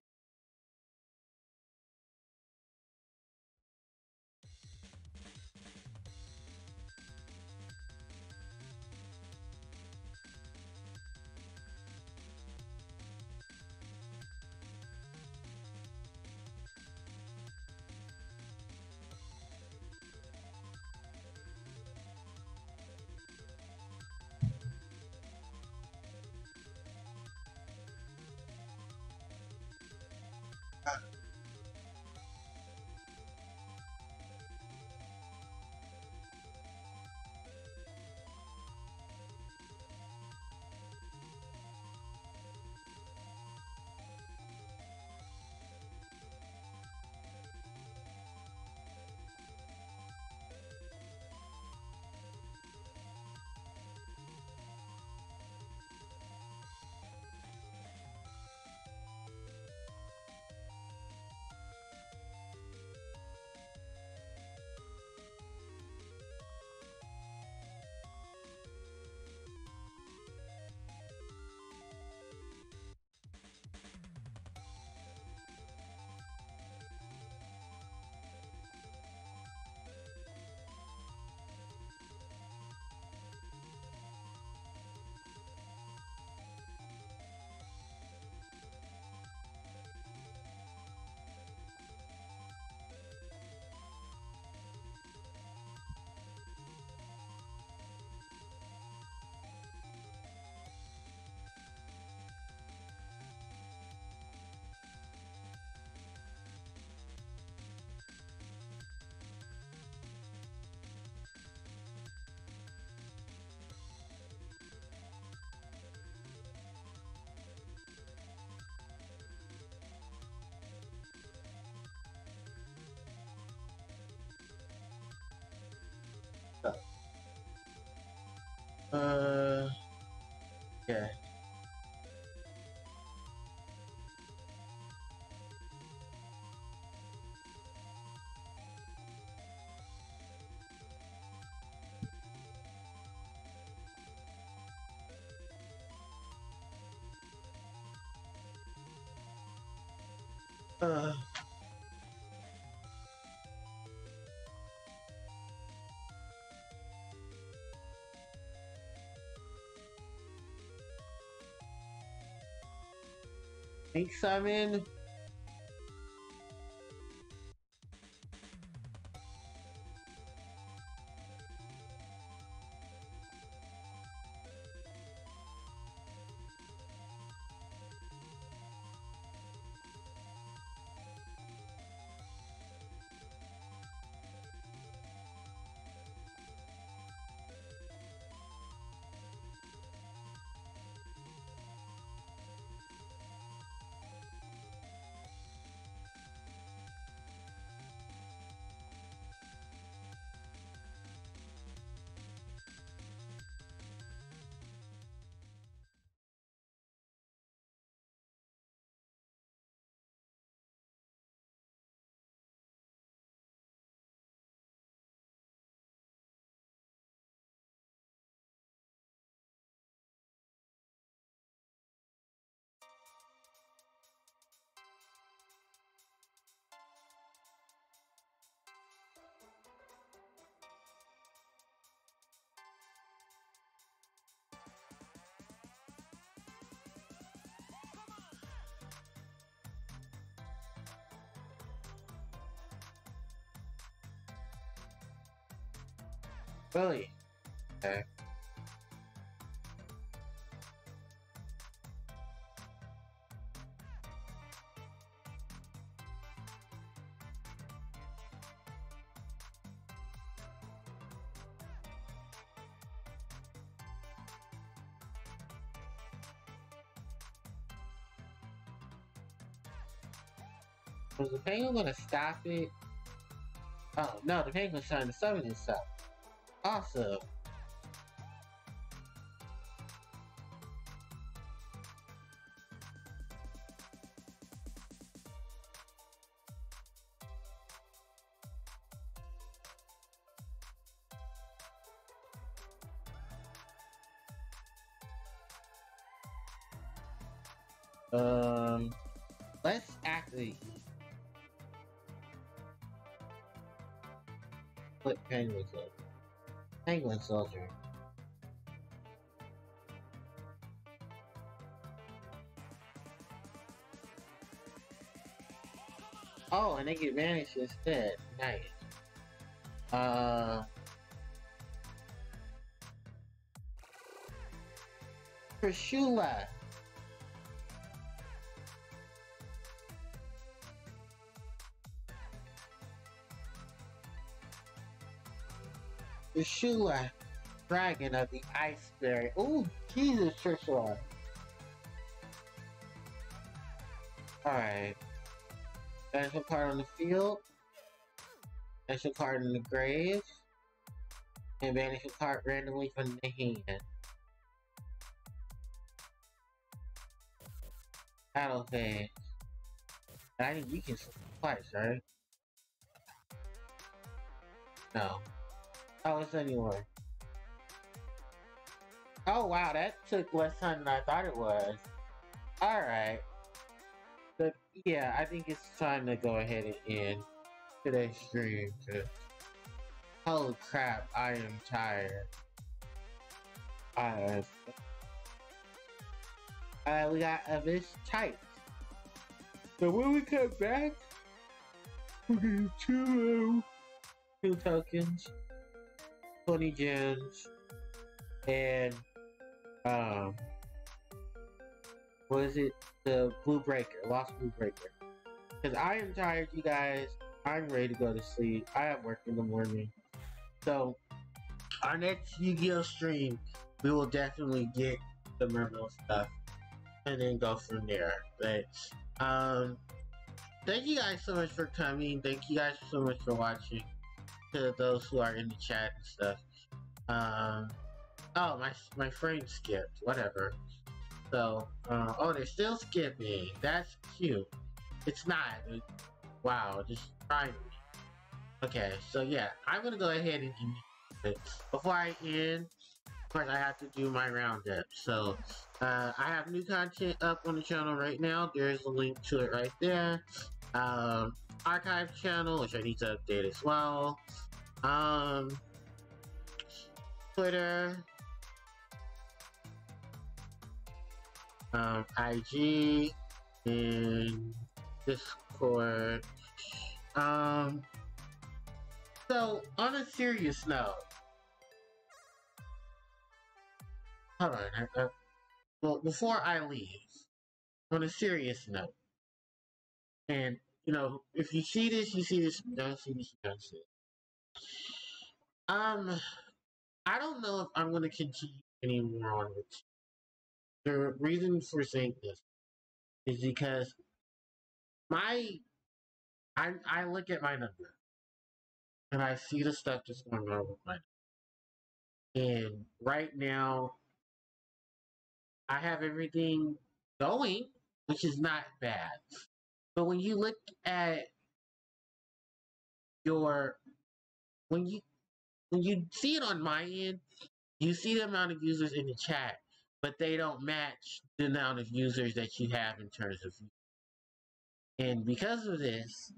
Yeah. Uh, Ink summon. Really? Okay. Was the penguin gonna stop it? Oh no, the penguin's trying to summon himself. Awesome. Um, let's actually put penguin soldier. Penguin soldier. Oh, and they get vanished instead. Nice. Trishula. Trishula. Dragon of the Ice Fairy. Ooh, Jesus, Trishula. Alright. Banish a card on the field. Banish a card in the grave. And banish a card randomly from the hand. Battle phase. I think you can switch twice, right? No. Oh, it's anywhere. Oh wow, that took less time than I thought it was. Alright. But yeah, I think it's time to go ahead and end today's stream. Holy crap, I am tired. We got this type. So when we come back, we're gonna do two tokens, 20 gems, and what is it? The Blue Breaker, Lost Blue Breaker. Because I am tired, you guys. I'm ready to go to sleep. I have work in the morning. So, our next Yu-Gi-Oh stream, we will definitely get the Mermaid stuff. And then go from there. But, thank you guys so much for coming. Thank you guys so much for watching. To those who are in the chat and stuff. Oh, my frame skipped. Whatever. So, oh, they're still skipping. That's cute. It's not. Wow, just trying. Okay, so yeah, I'm gonna go ahead and end it. Before I end, of course, I have to do my roundup. So, I have new content up on the channel right now. There's a link to it right there. Archive channel, which I need to update as well. Twitter, IG, and Discord. So on a serious note, hold on. Well, before I leave, on a serious note, and if you see this, you see this. You don't see this, you don't see it. I don't know if I'm going to continue anymore on it. The reason for saying this is because I look at my number and I see the stuff that's going on with my number. And right now I have everything going, which is not bad. But when you look at your when you see it on my end, you see the amount of users in the chat, but they don't match the amount of users that you have in terms of. And because of this,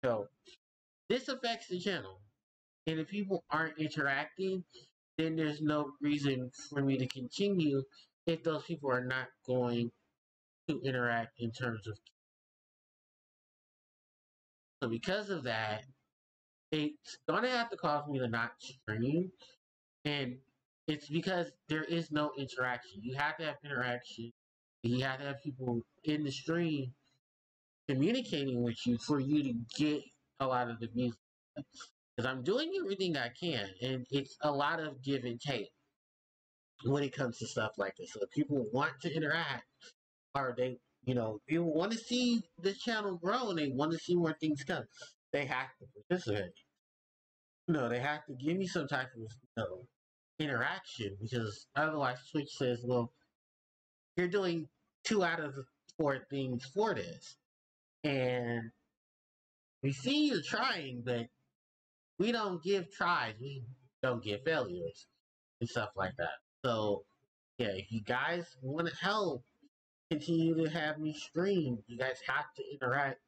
so this affects the channel. And if people aren't interacting, then there's no reason for me to continue if those people are not going to interact in terms of. So because of that, it's gonna have to cause me to not stream, and it's because there is no interaction. You have to have interaction. You have to have people in the stream communicating with you for you to get a lot of the music. Because I'm doing everything I can, and it's a lot of give and take when it comes to stuff like this. So if people want to interact, or people want to see the channel grow and they want to see where things come, they have to participate. They have to give me some type of interaction, because otherwise Twitch says, well, you're doing 2 out of 4 things for this, and we see you trying, but we don't give tries, we don't give failures and stuff like that. So yeah, if you guys want to help continue to have me stream, you guys have to interact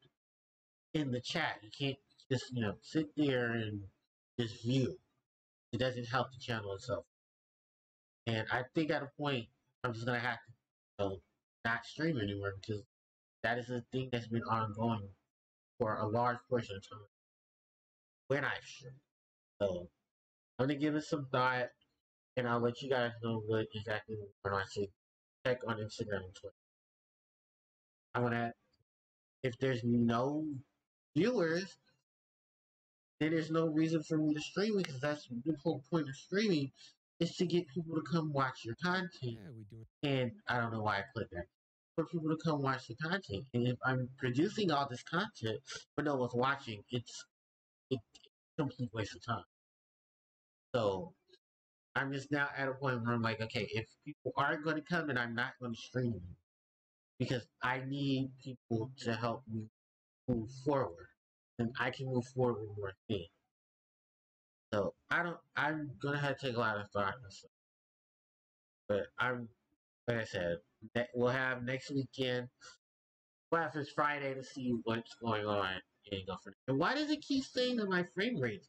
in the chat. You can't just sit there and just view. It doesn't help the channel itself. And I think at a point I'm just gonna have to not stream anymore, because that is a thing that's been ongoing for a large portion of time when I stream. So I'm gonna give it some thought, and I'll let you guys know what exactly when I say check on Instagram and Twitter. I'm gonna, if there's no viewers, then there's no reason for me to stream, because that's the whole point of streaming, is to get people to come watch your content. Yeah, we do. And I don't know why I put that. For people to come watch the content. And if I'm producing all this content but no one's watching, it's a complete waste of time. So I'm just now at a point where I'm like, okay, if people aren't going to come, then I'm not going to stream them, because I need people to help me move forward, and I can move forward with more things. So I'm gonna have to take a lot of thought and stuff. But like I said, we'll have next weekend. We'll have this Friday to see what's going on and go from there. And why does it keep saying that my frame rate's